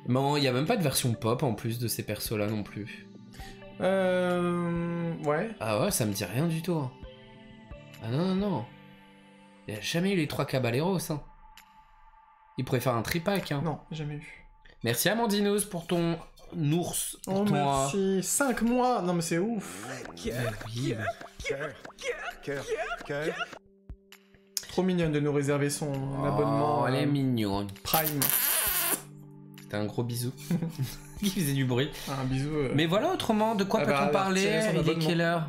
Non, il y a même pas de version pop en plus de ces persos-là non plus. Ouais. Ah ouais, ça me dit rien du tout. Hein. Ah non, non, non. Il y a jamais eu les 3 Caballeros, hein. Ils pourraient faire un tripack, hein. Non, jamais eu. Merci Amandinos pour ton ours. Pour Oh ton, merci. 5 mois. Non mais c'est ouf. Oui, Trop mignonne de nous réserver son abonnement elle est mignonne. Prime. C'était un gros bisou. Qui faisait du bruit. Un bisou. Mais voilà, autrement, de quoi Ah bah, peut-on elle a parler? retiré son Il est abonnement. quelle heure?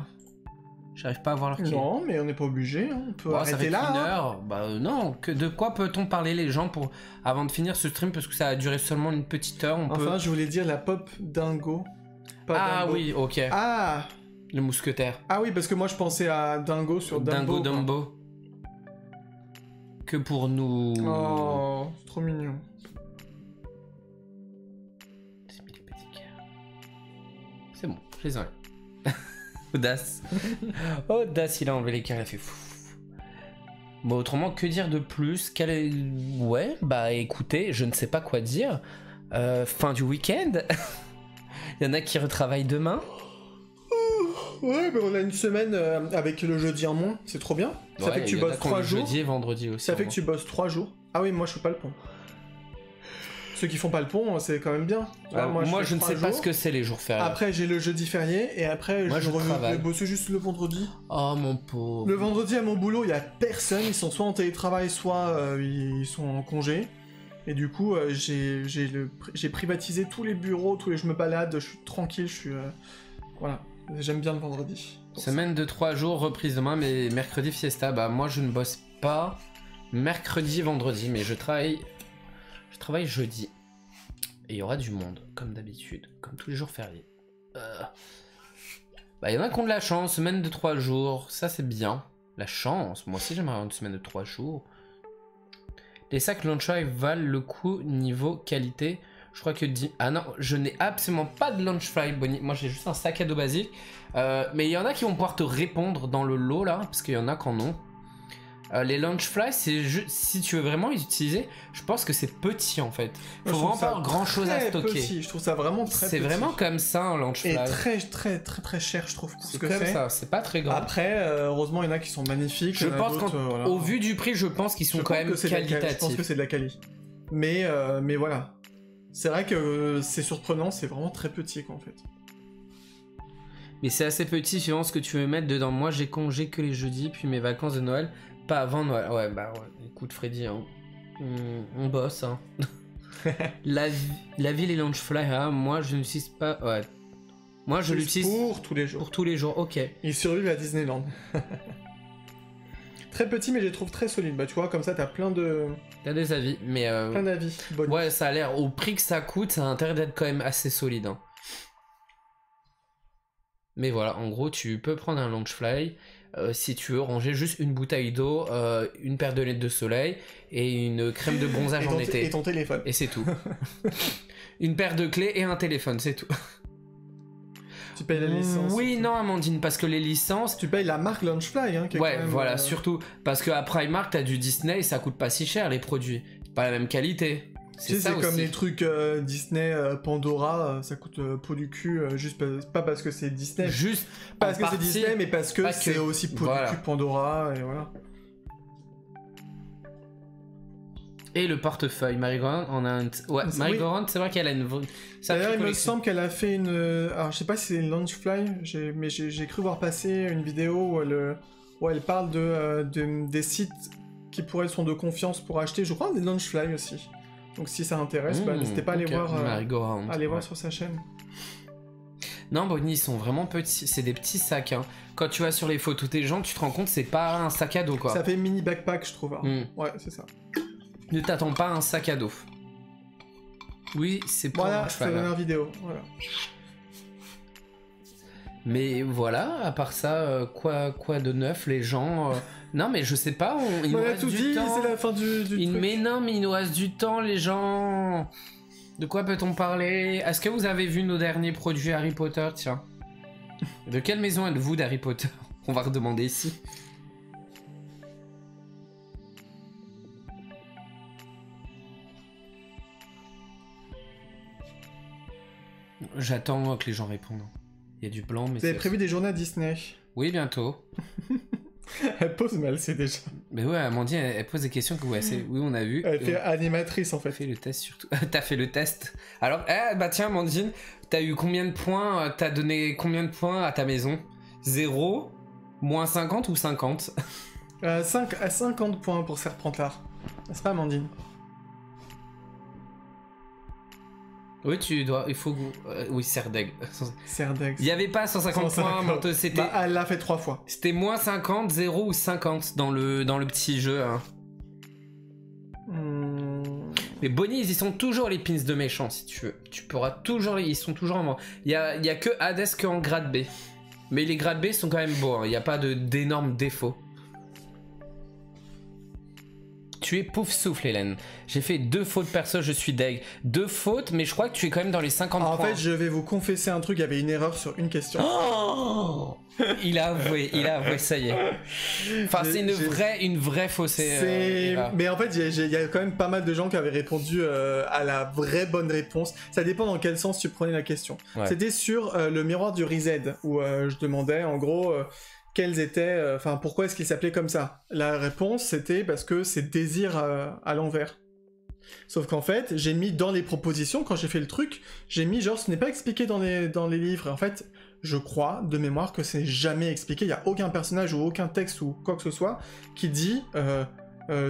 J'arrive pas à voir l'heure qu'il est. Non, mais on n'est pas obligé. Hein. On peut Bon, ça arrêter fait là. une hein. heure. Bah non, de quoi peut-on parler les gens pour avant de finir ce stream parce que ça a duré seulement une petite heure. On peut... Enfin, je voulais dire la pop dingo. Pas Ah Dumbo. oui, ok. Ah. Le mousquetaire. Ah oui, parce que moi je pensais à dingo sur Dingo Dumbo. quoi. Dumbo. Que pour nous. Oh, c'est trop mignon. C'est mis les petits cœurs. C'est bon, je les enlève. Audace. Audace, il a enlevé les cœurs, il a fait fou. Bon, autrement, que dire de plus? Ouais, bah écoutez, je ne sais pas quoi dire. Fin du week-end. Il y en a qui retravaillent demain. Ouais, mais on a une semaine avec le jeudi en moins. C'est trop bien. Ça Ouais, fait que il tu y en a bosses qui ont 3 le jours. Jeudi et vendredi aussi. Ça fait au que tu bosses 3 jours. Ah oui, moi je fais pas le pont. Ceux qui font pas le pont, c'est quand même bien. moins. Moi, je ne sais pas ce que que c'est les jours fériés. Après, j'ai le jeudi férié et après, Moi, je vais travaille. bosser juste le vendredi. Oh mon pauvre. Le vendredi, à mon boulot, il y a personne. Ils sont soit en télétravail, soit ils sont en congé. Et du coup, j'ai privatisé tous les bureaux, je me balade, je suis tranquille, je suis... voilà. J'aime bien le vendredi. Semaine de 3 jours, reprise demain, mais mercredi fiesta. Bah moi je ne bosse pas mercredi, vendredi, mais je travaille jeudi. Et il y aura du monde, comme d'habitude, comme tous les jours fériés. Bah il y en a qui ont de la chance, semaine de 3 jours, ça c'est bien. La chance, moi aussi j'aimerais avoir une semaine de 3 jours. Les sacs Launchfly valent le coup niveau qualité. Je crois que... Ah non, je n'ai absolument pas de Launchfly Bonnie. Moi j'ai juste un sac à dos basique. Mais il y en a qui vont pouvoir te répondre dans le lot là, parce qu'il y en a qui en ont. Les Launchfly, c'est juste... Si tu veux vraiment les utiliser, je pense que c'est petit en fait. Faut vraiment pas avoir grand chose à stocker. Petit. Je trouve ça vraiment très petit. C'est vraiment comme ça un Launchfly. Et très cher je trouve. C'est comme ça, c'est pas très grand. Après, heureusement il y en a qui sont magnifiques. Je pense voilà. Au vu du prix, je pense qu'ils sont quand même qualitatifs. Je pense que c'est de la quali. Mais voilà. C'est vrai que c'est surprenant, c'est vraiment très petit quoi en fait. Mais c'est assez petit suivant ce que tu veux mettre dedans. Moi j'ai congé que les jeudis, puis mes vacances de Noël, pas avant Noël. Ouais bah ouais, écoute Freddy, hein. On bosse hein. la vie les Launchfly, hein, moi je n'utilise pas... Ouais. Moi je l'utilise pour tous les jours. Pour tous les jours, ok. Il survit à Disneyland. Très petit mais je les trouve très solides. Bah tu vois comme ça t'as plein de... T'as des avis, mais... Plein d'avis. Ouais ça a l'air, au prix que ça coûte, ça a intérêt d'être quand même assez solide. Hein. Mais voilà, en gros tu peux prendre un Launchfly si tu veux ranger juste une bouteille d'eau, une paire de lunettes de soleil et une crème de bronzage en été. Et ton téléphone. Et c'est tout. Une paire de clés et un téléphone, c'est tout. Tu payes la licence. Oui, non, Amandine, parce que les licences... Tu payes la marque Launchfly, hein, qui est ouais, quand même, voilà, surtout. Parce qu'à Primark, t'as du Disney et ça coûte pas si cher, les produits. Pas la même qualité. Tu sais, c'est comme les trucs Disney, Pandora, ça coûte peau du cul, juste pas parce que c'est Disney. Juste parce que c'est Disney, mais parce que c'est aussi peau voilà. du cul Pandora, et voilà. Et le portefeuille, Marie-Goran en a un... Ouais, Marie-Goran, c'est vrai qu'elle a une... D'ailleurs, il me semble qu'elle a fait une... Alors, je sais pas si c'est Launchfly, mais j'ai cru voir passer une vidéo où elle parle des sites qui pour elle sont de confiance pour acheter, je crois, des Launchfly aussi. Donc si ça intéresse, n'hésitez pas à aller voir, voir sur sa chaîne. Non, Bonnie, ils sont vraiment petits, c'est des petits sacs. Hein. Quand tu vas sur les photos des gens, tu te rends compte, c'est pas un sac à dos, quoi. Ça fait mini backpack, je trouve. Hein. Ouais, c'est ça. Ne t'attends pas à un sac à dos. Oui, c'est pour voilà, c'est la dernière vidéo. Voilà. Mais voilà, à part ça, quoi de neuf, les gens... Non, mais je sais pas, il nous reste du temps. C'est la fin du truc. Mais non, mais il nous reste du temps, les gens. De quoi peut-on parler? Est-ce que vous avez vu nos derniers produits Harry Potter? Tiens. De quelle maison êtes-vous d'Harry Potter? On va redemander ici. J'attends que les gens répondent. Il y a du blanc, mais... Vous avez prévu des journées à Disney? Oui, bientôt. Elle pose mal, c'est déjà. Mais ouais, Amandine, elle pose des questions que oui, on a vu. Elle fait animatrice en fait. Fait le test surtout. T'as fait le test. Alors, bah tiens, Amandine, t'as eu combien de points? T'as donné combien de points à ta maison? 0, moins 50 ou 50? 50 points pour Serpentard. N'est-ce pas, Amandine? Oui, tu dois. Il faut. Oui, Serdeg. Serdeg. Il n'y avait pas 150 points, Manto, c'était. Bah, elle l'a fait 3 fois. C'était moins 50, 0 ou 50 dans le petit jeu. Hein. Mais Bonnie, ils y sont toujours les pins de méchants, si tu veux. Tu pourras toujours. Ils sont toujours en mort. Il y a que Hades en grade B. Mais les grades B sont quand même beaux. Hein. Il n'y a pas d'énormes défauts. Tu es pouf souffle, Hélène. J'ai fait 2 fautes perso, je suis deg. 2 fautes, mais je crois que tu es quand même dans les 50 points. En fait, je vais vous confesser un truc, il y avait une erreur sur une question. Oh il a avoué, ça y est. Enfin, c'est une vraie faussée. Mais en fait, il y a quand même pas mal de gens qui avaient répondu à la vraie bonne réponse. Ça dépend dans quel sens tu prenais la question. Ouais. C'était sur le miroir du Reset, où je demandais, en gros... quels étaient, pourquoi est-ce qu'il s'appelait comme ça? La réponse, c'était parce que c'est désir à l'envers. Sauf qu'en fait, j'ai mis dans les propositions, quand j'ai fait le truc, j'ai mis genre, ce n'est pas expliqué dans les livres. En fait, je crois, de mémoire, que c'est jamais expliqué. Il n'y a aucun personnage ou aucun texte ou quoi que ce soit qui dit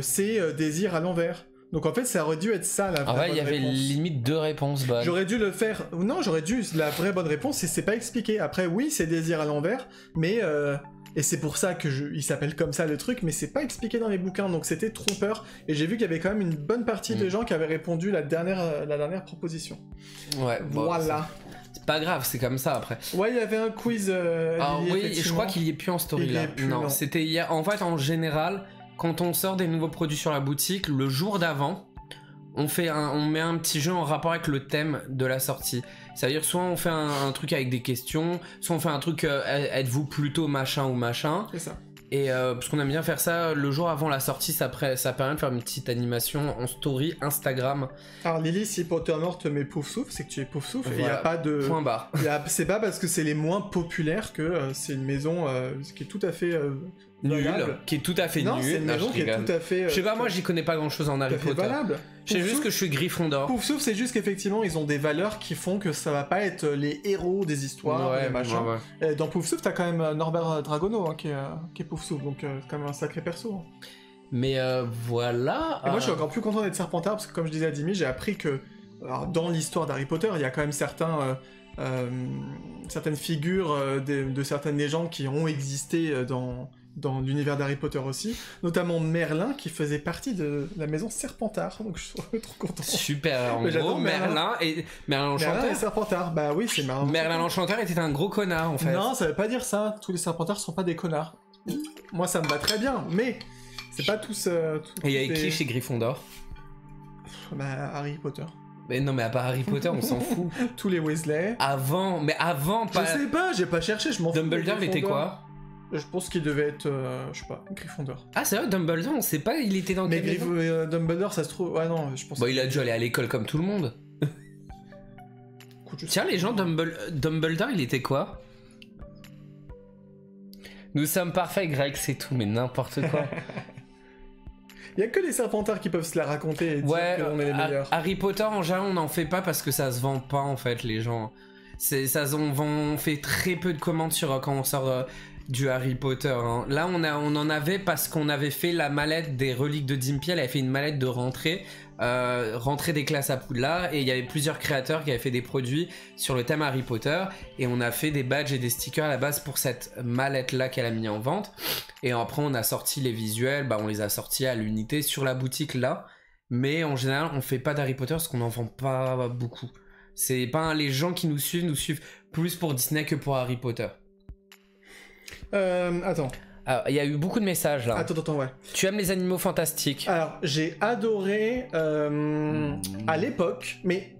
c'est désir à l'envers. Donc en fait, ça aurait dû être ça la En vraie vrai, il y bonne avait réponse. limite 2 réponses bonnes. J'aurais dû le faire. Non, j'aurais dû. La vraie bonne réponse, c'est pas expliqué. Après, oui, c'est désir à l'envers, mais et c'est pour ça que il s'appelle comme ça le truc, mais c'est pas expliqué dans les bouquins, donc c'était trompeur. Et j'ai vu qu'il y avait quand même une bonne partie de gens qui avaient répondu la dernière proposition. Ouais. Bon, Voilà. c'est pas grave, c'est comme ça après. Ouais, il y avait un quiz. Alors Lily, oui, je effectivement. crois qu'il y est plus en story Il y là. est plus, non, non. c'était hier. En fait, en général, quand on sort des nouveaux produits sur la boutique, le jour d'avant, on met un petit jeu en rapport avec le thème de la sortie. C'est-à-dire soit on fait un truc avec des questions, soit on fait un truc êtes-vous plutôt machin ou machin. C'est ça. Et parce qu'on aime bien faire ça le jour avant la sortie, ça permet de faire une petite animation en story Instagram. Alors Lily, si Pottermore te met pouf souffle, c'est que tu es pouf souffle. Et il n'y a Voilà. pas de. Point barre. C'est pas parce que c'est les moins populaires que c'est une maison qui est tout à fait Nul, valable. qui est tout à fait Non, nul. c'est une Non, maison je qui est rigole. tout à fait. Je sais pas, moi j'y connais pas grand chose en tout Harry à fait Potter. valable. Je sais juste Pouf que je suis Gryffondor. Pouf souffle, c'est juste qu'effectivement ils ont des valeurs qui font que ça va pas être les héros des histoires, Ouais, des machins. ouais. Et dans Pouf souffle, t'as quand même Norbert Dragono hein, qui est Pouf souffle, donc c'est quand même un sacré perso. Hein. Mais voilà. Et moi je suis encore plus content d'être Serpentard parce que comme je disais à Dimi, j'ai appris que alors, dans l'histoire d'Harry Potter, il y a quand même certaines figures de certaines légendes qui ont existé dans l'univers d'Harry Potter aussi, notamment Merlin qui faisait partie de la maison Serpentard, donc je suis trop content. Super, en Mais gros, j'adore Merlin. Merlin et Merlin et l'Enchanteur. Serpentard, bah oui, c'est Merlin. Merlin l'Enchanteur était un gros connard en fait. Non, ça veut pas dire ça. Tous les Serpentards sont pas des connards. Moi, ça me va très bien, mais c'est pas tous. Et il y avait qui chez Gryffondor? Bah, Harry Potter. Mais non, mais à part Harry Potter, on s'en fout. Tous les Weasley. Avant, pas. Je sais pas, j'ai pas cherché, je m'en fous. Dumbledore, il était quoi? Je pense qu'il devait être, je sais pas, Gryffondor. Ah, c'est vrai, Dumbledore, on sait pas, il était dans Mais quelle maison Dumbledore, ça se trouve. Ouais, non, je pense. Bah, il a dû aller à l'école comme tout le monde. Écoute, je sais Tiens, pas. les gens, Dumbledore, il était quoi? Nous sommes parfaits, Greg, c'est tout, mais n'importe quoi. Il y a que les Serpentards qui peuvent se la raconter et Ouais, dire qu'on est les meilleurs. Harry Potter, en général, on n'en fait pas parce que ça se vend pas, en fait, les gens. On fait très peu de commandes sur quand on sort du Harry Potter. Hein. Là, on en avait parce qu'on avait fait la mallette des reliques de Dimpy. Elle avait fait une mallette de rentrée des classes à Poudlard, et il y avait plusieurs créateurs qui avaient fait des produits sur le thème Harry Potter, et on a fait des badges et des stickers à la base pour cette mallette là qu'elle a mis en vente, et après on a sorti les visuels, bah on les a sortis à l'unité sur la boutique là, mais en général on fait pas d'Harry Potter parce qu'on en vend pas beaucoup. C'est pas les gens qui nous suivent plus pour Disney que pour Harry Potter. Attends. Il y a eu beaucoup de messages là. Attends, ouais. Tu aimes les animaux fantastiques? Alors, j'ai adoré à l'époque, mais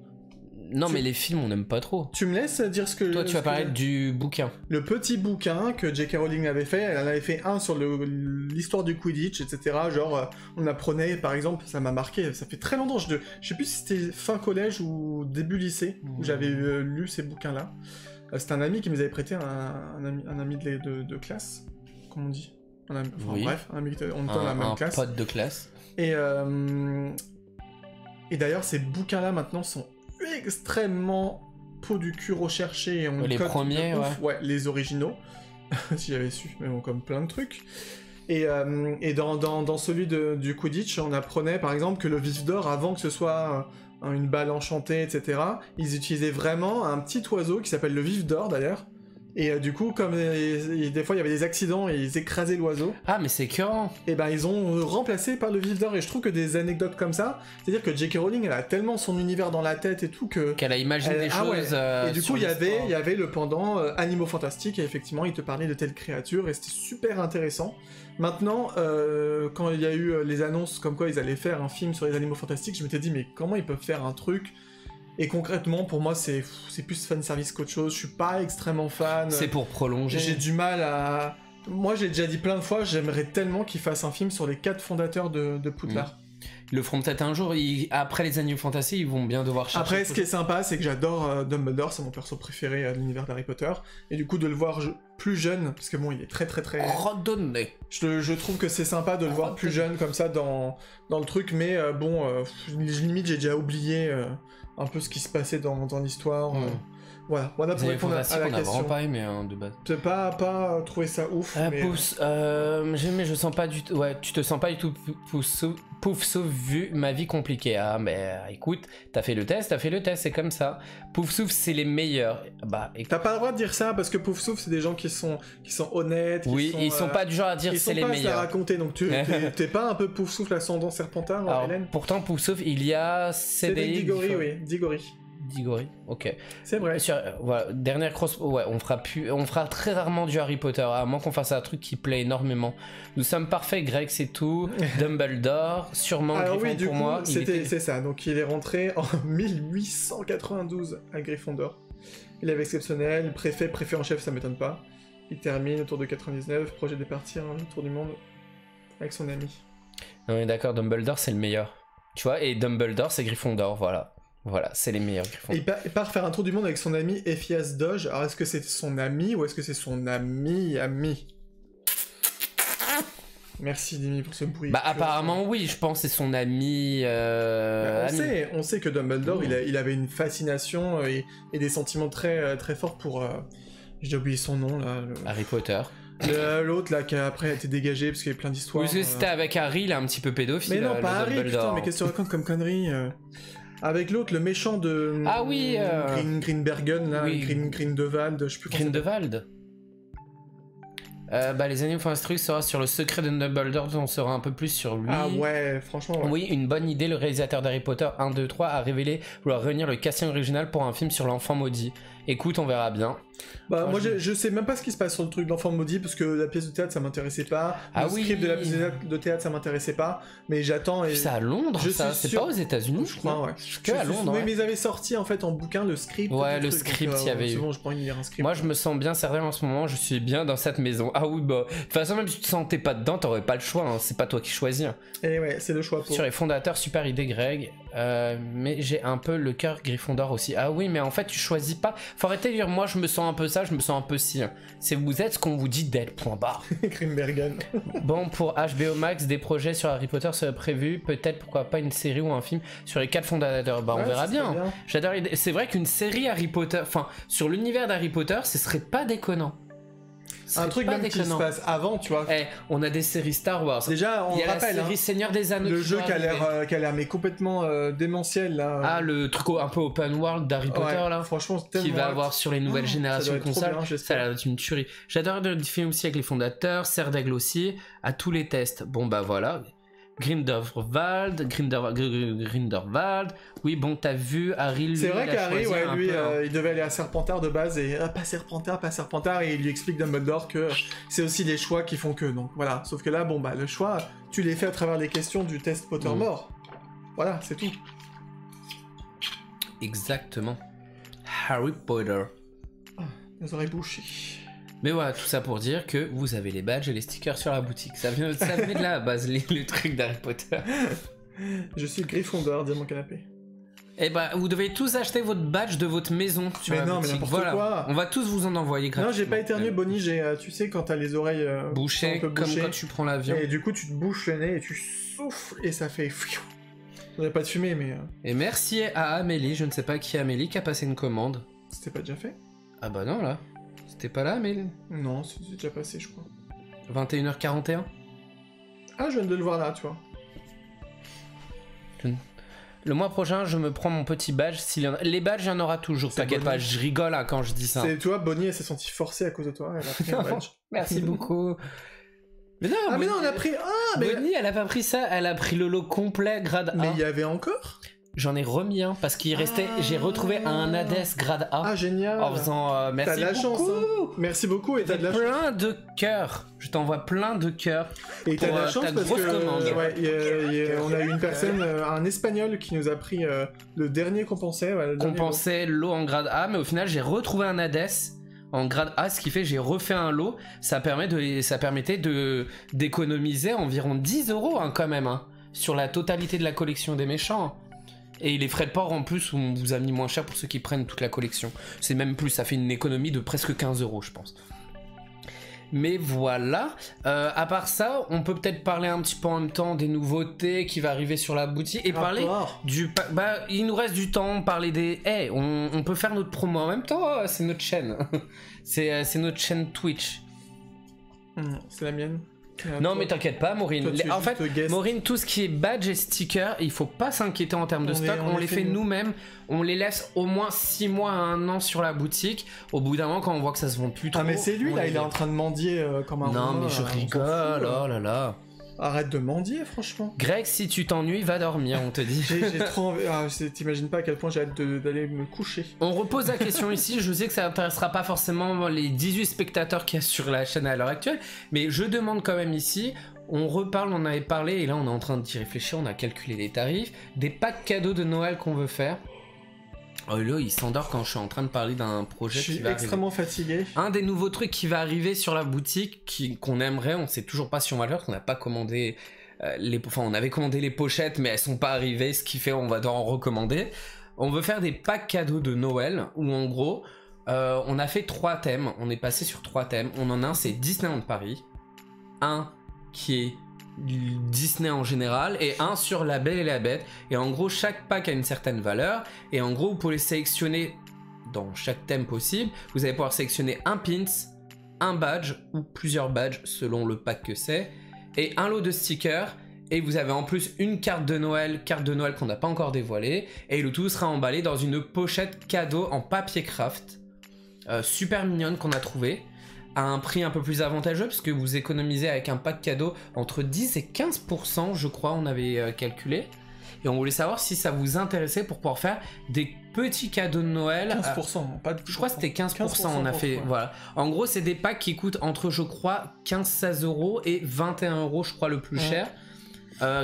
Non, mais les films, on n'aime pas trop. tu me laisses dire ce que... Toi, tu vas parler du bouquin. Le petit bouquin que J.K. Rowling avait fait, elle en avait fait un sur l'histoire du Quidditch, etc. Genre, on apprenait, par exemple, ça m'a marqué, ça fait très longtemps, je sais plus si c'était fin collège ou début lycée, où j'avais lu ces bouquins-là. C'était un ami qui nous avait prêté, un ami de classe, comme on dit. Oui. Bref, on était dans la même Un classe. pote de classe. Et d'ailleurs, ces bouquins-là, maintenant, sont extrêmement peau du cul recherchés. Et on Les code premiers, de ouf. Ouais, les originaux. Si j'avais su, mais bon, comme plein de trucs. Et dans celui du Quidditch, on apprenait, par exemple, que le vif d'or, avant que ce soit une balle enchantée, etc., ils utilisaient vraiment un petit oiseau qui s'appelle le vif d'or, d'ailleurs. Et du coup, comme des fois il y avait des accidents et ils écrasaient l'oiseau, Ah, mais c'est écœurant. et ben ils ont remplacé par le vif d'or. Et je trouve que des anecdotes comme ça, c'est-à-dire que J.K. Rowling, elle a tellement son univers dans la tête et tout que... Qu'elle a imaginé des choses. Et du sur coup, il y l'histoire. avait le pendant Animaux Fantastiques, et effectivement, il te parlait de telles créatures, et c'était super intéressant. Maintenant, quand il y a eu les annonces comme quoi ils allaient faire un film sur les Animaux Fantastiques, je m'étais dit, mais comment ils peuvent faire un truc? Et concrètement, pour moi, c'est plus fanservice qu'autre chose. Je suis pas extrêmement fan. C'est pour prolonger. J'ai du mal à... Moi, j'ai déjà dit plein de fois, j'aimerais tellement qu'ils fassent un film sur les 4 fondateurs de Poudlard. Ils le feront peut-être un jour. Après les animaux fantastiques, ils vont bien devoir chercher. Après, ce qui est sympa, c'est que j'adore Dumbledore, c'est mon perso préféré de l'univers d'Harry Potter. Et du coup, de le voir plus jeune, parce que bon, il est très... Redonné. Je trouve que c'est sympa de le voir plus jeune comme ça dans le truc, mais limite, j'ai déjà oublié un peu ce qui se passait dans l'histoire. Voilà, pour Les répondre à Fantastiques, la on a vraiment question. pas aimé de base. J'ai pas trouvé ça ouf, mais... Mais je sens pas du tout. Ouais, tu te sens pas du tout pouf sauf vu ma vie compliquée. Ah, mais écoute, t'as fait le test, c'est comme ça. Pouf souffle, c'est les meilleurs. Bah, écoute. T'as pas le droit de dire ça parce que Pouf Souffle, c'est des gens qui sont honnêtes. Oui, ils sont pas du genre à dire c'est les ils sont pas à se la meilleurs. raconter, donc t'es pas un peu Pouf Souffle ascendant Serpentard, Alors, Hélène? pourtant, pouf souffle, il y a Cédric Diggory, oui, Diggory. Diggory, ok. C'est vrai. Voilà, dernière cross. Ouais, on fera très rarement du Harry Potter, à moins qu'on fasse un truc qui plaît énormément. Nous sommes parfaits, Greg, c'est tout. Dumbledore, sûrement Alors Griffon oui, du pour coup, moi. c'est ça. Donc il est rentré en 1892 à Gryffondor. Il avait exceptionnel, préfet en chef, ça m'étonne pas. Il termine autour de 99, projet de partir autour du monde avec son ami. On est d'accord, Dumbledore c'est le meilleur. Tu vois, et Dumbledore c'est Gryffondor, voilà. Voilà, c'est les meilleurs Gryffondor. Et il part faire un tour du monde avec son ami Ephias Doge. Alors est-ce que c'est son ami ou est-ce que c'est son ami? Merci Dimi pour ce bruit. Bah apparemment oui, je pense que c'est son ami. On sait que Dumbledore, il avait une fascination et des sentiments très, très forts pour... J'ai oublié son nom là. Harry Potter. L'autre là qui a après été dégagé parce qu'il y avait plein d'histoires. Oui, parce que c'était avec Harry, il est un petit peu pédophile. Mais non, pas Harry, Dumbledore. putain, mais qu'est-ce que tu racontes comme connerie Avec l'autre, le méchant de... Ah oui Greenbergen, là, oui. Grindelwald, je sais plus comment ça Grindelwald. Les Anneaux Fantastiques sera sur le secret de Dumbledore, on saura un peu plus sur lui. Ah ouais, franchement. Ouais. Oui, une bonne idée, le réalisateur d'Harry Potter 1, 2, 3 a révélé vouloir réunir le casting original pour un film sur l'enfant maudit. Écoute, on verra bien. Bah moi je sais même pas ce qui se passe sur le truc d'enfant maudit parce que la pièce de théâtre ça m'intéressait pas, le script de la pièce de théâtre ça m'intéressait pas, mais j'attends et... C'est à Londres, ça, c'est pas aux États-Unis, je crois, ouais. Que à Londres. Oui, mais ils avaient sorti en fait en bouquin le script. Ouais, le truc, script, donc, il y avait eu. Souvent, je prends une lire un script. Moi, je me sens bien certain en ce moment, je suis bien dans cette maison. Ah oui, bah, de toute façon, même si tu te sentais pas dedans, t'aurais pas le choix, hein. C'est pas toi qui choisis. Hein. Et ouais, c'est le choix pour. Sur les fondateurs, super idée, Greg. Mais j'ai un peu le cœur Gryffondor aussi. Ah oui, mais en fait, tu choisis pas. Faut arrêter de dire, moi, je me sens un peu ça, je me sens un peu ci. Hein. C'est vous êtes ce qu'on vous dit d'être, point barre. Grimbergen. Bon, pour HBO Max, des projets sur Harry Potter seraient prévus. Peut-être, pourquoi pas, une série ou un film sur les 4 fondateurs. Bah, on verra bien. J'adore l'idée. C'est vrai qu'une série Harry Potter, enfin, sur l'univers d'Harry Potter, ce serait pas déconnant. Un truc même qui se passe avant, tu vois. On a des séries Star Wars. Déjà, on il y a rappelle, la série Seigneur des Anneaux. le jeu qui a l'air mais complètement démentiel là. Ah, le truc un peu open world d'Harry Potter là. Franchement, qui va avoir sur les nouvelles générations de consoles. Ça a l'air d'être une tuerie. J'adore le film aussi avec les fondateurs, Serre d'Aigle aussi, à tous les tests. Bon bah voilà. Grindelwald. Oui, bon, t'as vu Harry. C'est vrai qu'Harry, ouais, lui, il devait aller à Serpentard de base et pas Serpentard, et il lui explique Dumbledore que c'est aussi les choix qui font que. Donc voilà. Sauf que là, bon bah le choix, tu les fais à travers les questions du test Pottermore. Voilà, c'est tout. Exactement. Harry Potter. Les oreilles bouchées. Mais voilà, tout ça pour dire que vous avez les badges et les stickers sur la boutique. Ça venait de là à base, le truc d'Harry Potter. Je suis Gryffondor, dit mon canapé. Eh bah, vous devez tous acheter votre badge de votre maison sur la boutique. Mais n'importe quoi. On va tous vous en envoyer gratuitement. Non, j'ai pas éternué, Bonnie. Tu sais, quand t'as les oreilles bouchées, comme quand tu prends l'avion. Et du coup, tu te bouches le nez et tu souffles et ça fait... On n'a pas de fumée, mais... Et merci à Amélie, je ne sais pas qui est Amélie, qui a passé une commande. C'était pas déjà fait? Ah bah non, là. C'était pas là, Amélie? Non, c'est déjà passé, je crois. 21h41? Ah, je viens de le voir là, tu vois. Le mois prochain, je me prends mon petit badge. Les badges, il y en aura toujours. T'inquiète pas, je rigole hein, quand je dis ça. C'est toi, Bonnie, elle s'est sentie forcée à cause de toi. Elle a pris un badge. Merci beaucoup. Mais non, Bonnie, mais non, on a pris... mais... Bonnie, elle a pas pris ça. Elle a pris le lot complet grade A. Mais il y avait encore? J'en ai remis un parce qu'il restait. J'ai retrouvé un Hades grade A. Ah, génial. En faisant merci. T'as de la chance. Hein. Merci beaucoup et t'as de la chance. Plein de cœurs. Je t'envoie plein de cœurs. Et t'as de la chance parce grosse commande. On a eu une personne, un espagnol qui nous a pris le dernier qu'on pensait. Qu'on pensait lot en grade A, mais au final j'ai retrouvé un Hades en grade A, ce qui fait que j'ai refait un lot. Ça permettait d'économiser environ 10 € hein, quand même hein, sur la totalité de la collection des méchants. Et les frais de port en plus, on vous a mis moins cher pour ceux qui prennent toute la collection. C'est même plus, ça fait une économie de presque 15 € je pense. Mais voilà. À part ça, on peut peut-être parler un petit peu en même temps des nouveautés qui va arriver sur la boutique et parler du. Bah, il nous reste du temps. Parler des. Hey, on peut faire notre promo en même temps. C'est notre chaîne. c'est notre chaîne Twitch. C'est la mienne. Non mais t'inquiète pas Maureen, en fait Maureen, tout ce qui est badge et sticker, il faut pas s'inquiéter en termes de stock, on les fait nous-mêmes, on les laisse au moins 6 mois à 1 an sur la boutique, au bout d'un moment quand on voit que ça se vend plus trop... Ah mais c'est lui là, il est en train de mendier comme un... Non mais je rigole, oh là là. Arrête de mendier franchement. Greg, si tu t'ennuies, va dormir, on te dit. J'ai trop envie, t'imagines pas à quel point j'ai hâte d'aller me coucher. On repose la question ici, je sais que ça intéressera pas forcément les 18 spectateurs qu'il y a sur la chaîne à l'heure actuelle, mais je demande quand même ici, on reparle, on avait parlé, et là on est en train d'y réfléchir, on a calculé les tarifs, des packs cadeaux de Noël qu'on veut faire. Oh là, il s'endort quand je suis en train de parler d'un projet qui va arriver. Je suis extrêmement fatigué. Un des nouveaux trucs qui va arriver sur la boutique, qu'on aimerait, on sait toujours pas si on va le faire, qu'on n'a pas commandé enfin on avait commandé les pochettes mais elles sont pas arrivées, ce qui fait on va devoir en recommander. On veut faire des packs cadeaux de Noël où en gros on a fait 3 thèmes, on est passé sur 3 thèmes. On en a un, c'est Disneyland Paris, un qui est Disney en général et un sur La Belle et la Bête, et en gros chaque pack a une certaine valeur et en gros vous pouvez les sélectionner dans chaque thème possible. Vous allez pouvoir sélectionner un pins, un badge ou plusieurs badges selon le pack que c'est, et un lot de stickers, et vous avez en plus une carte de Noël qu'on n'a pas encore dévoilée, et le tout sera emballé dans une pochette cadeau en papier craft super mignonne qu'on a trouvé à un prix un peu plus avantageux, parce que vous économisez avec un pack cadeau entre 10 et 15%, je crois, on avait calculé. Et on voulait savoir si ça vous intéressait pour pouvoir faire des petits cadeaux de Noël. 15%, pas de 10%. Je crois que c'était 15%, on a fait. Ouais. Voilà. En gros, c'est des packs qui coûtent entre, je crois, 15-16 euros et 21 euros, je crois, le plus cher.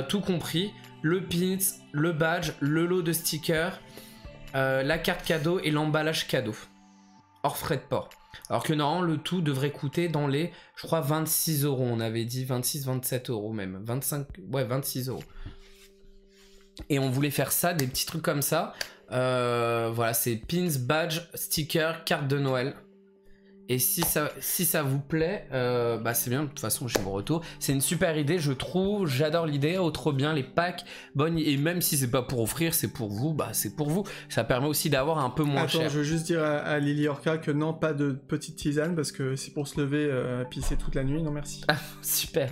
Tout compris. Le pins, le badge, le lot de stickers, la carte cadeau et l'emballage cadeau. Hors frais de port. Alors que normalement, le tout devrait coûter dans les, je crois, 26 euros. On avait dit 26-27 euros même. 26 euros. Et on voulait faire ça, des petits trucs comme ça. Voilà, c'est pins, badge, sticker, carte de Noël. Et si ça vous plaît, bah c'est bien, de toute façon j'ai mon retour. C'est une super idée, je trouve, j'adore l'idée, oh trop bien, les packs, bonne, et même si c'est pas pour offrir, c'est pour vous, bah c'est pour vous. Ça permet aussi d'avoir un peu moins cher. Attends, je veux juste dire à Lily Orca que non, pas de petite tisane, parce que c'est pour se lever, pisser toute la nuit, non merci. Ah, super.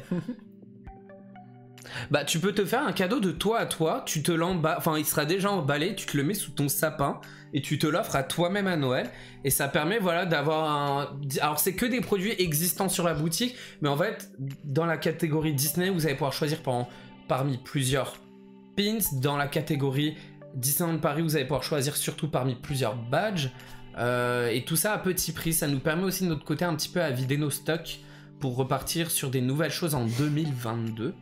Bah tu peux te faire un cadeau de toi à toi, tu te l'emballes, enfin il sera déjà emballé, tu te le mets sous ton sapin et tu te l'offres à toi-même à Noël, et ça permet voilà d'avoir un... Alors c'est que des produits existants sur la boutique, mais en fait dans la catégorie Disney vous allez pouvoir choisir parmi plusieurs pins, dans la catégorie Disneyland Paris vous allez pouvoir choisir surtout parmi plusieurs badges, et tout ça à petit prix. Ça nous permet aussi de notre côté un petit peu à vider nos stocks pour repartir sur des nouvelles choses en 2022.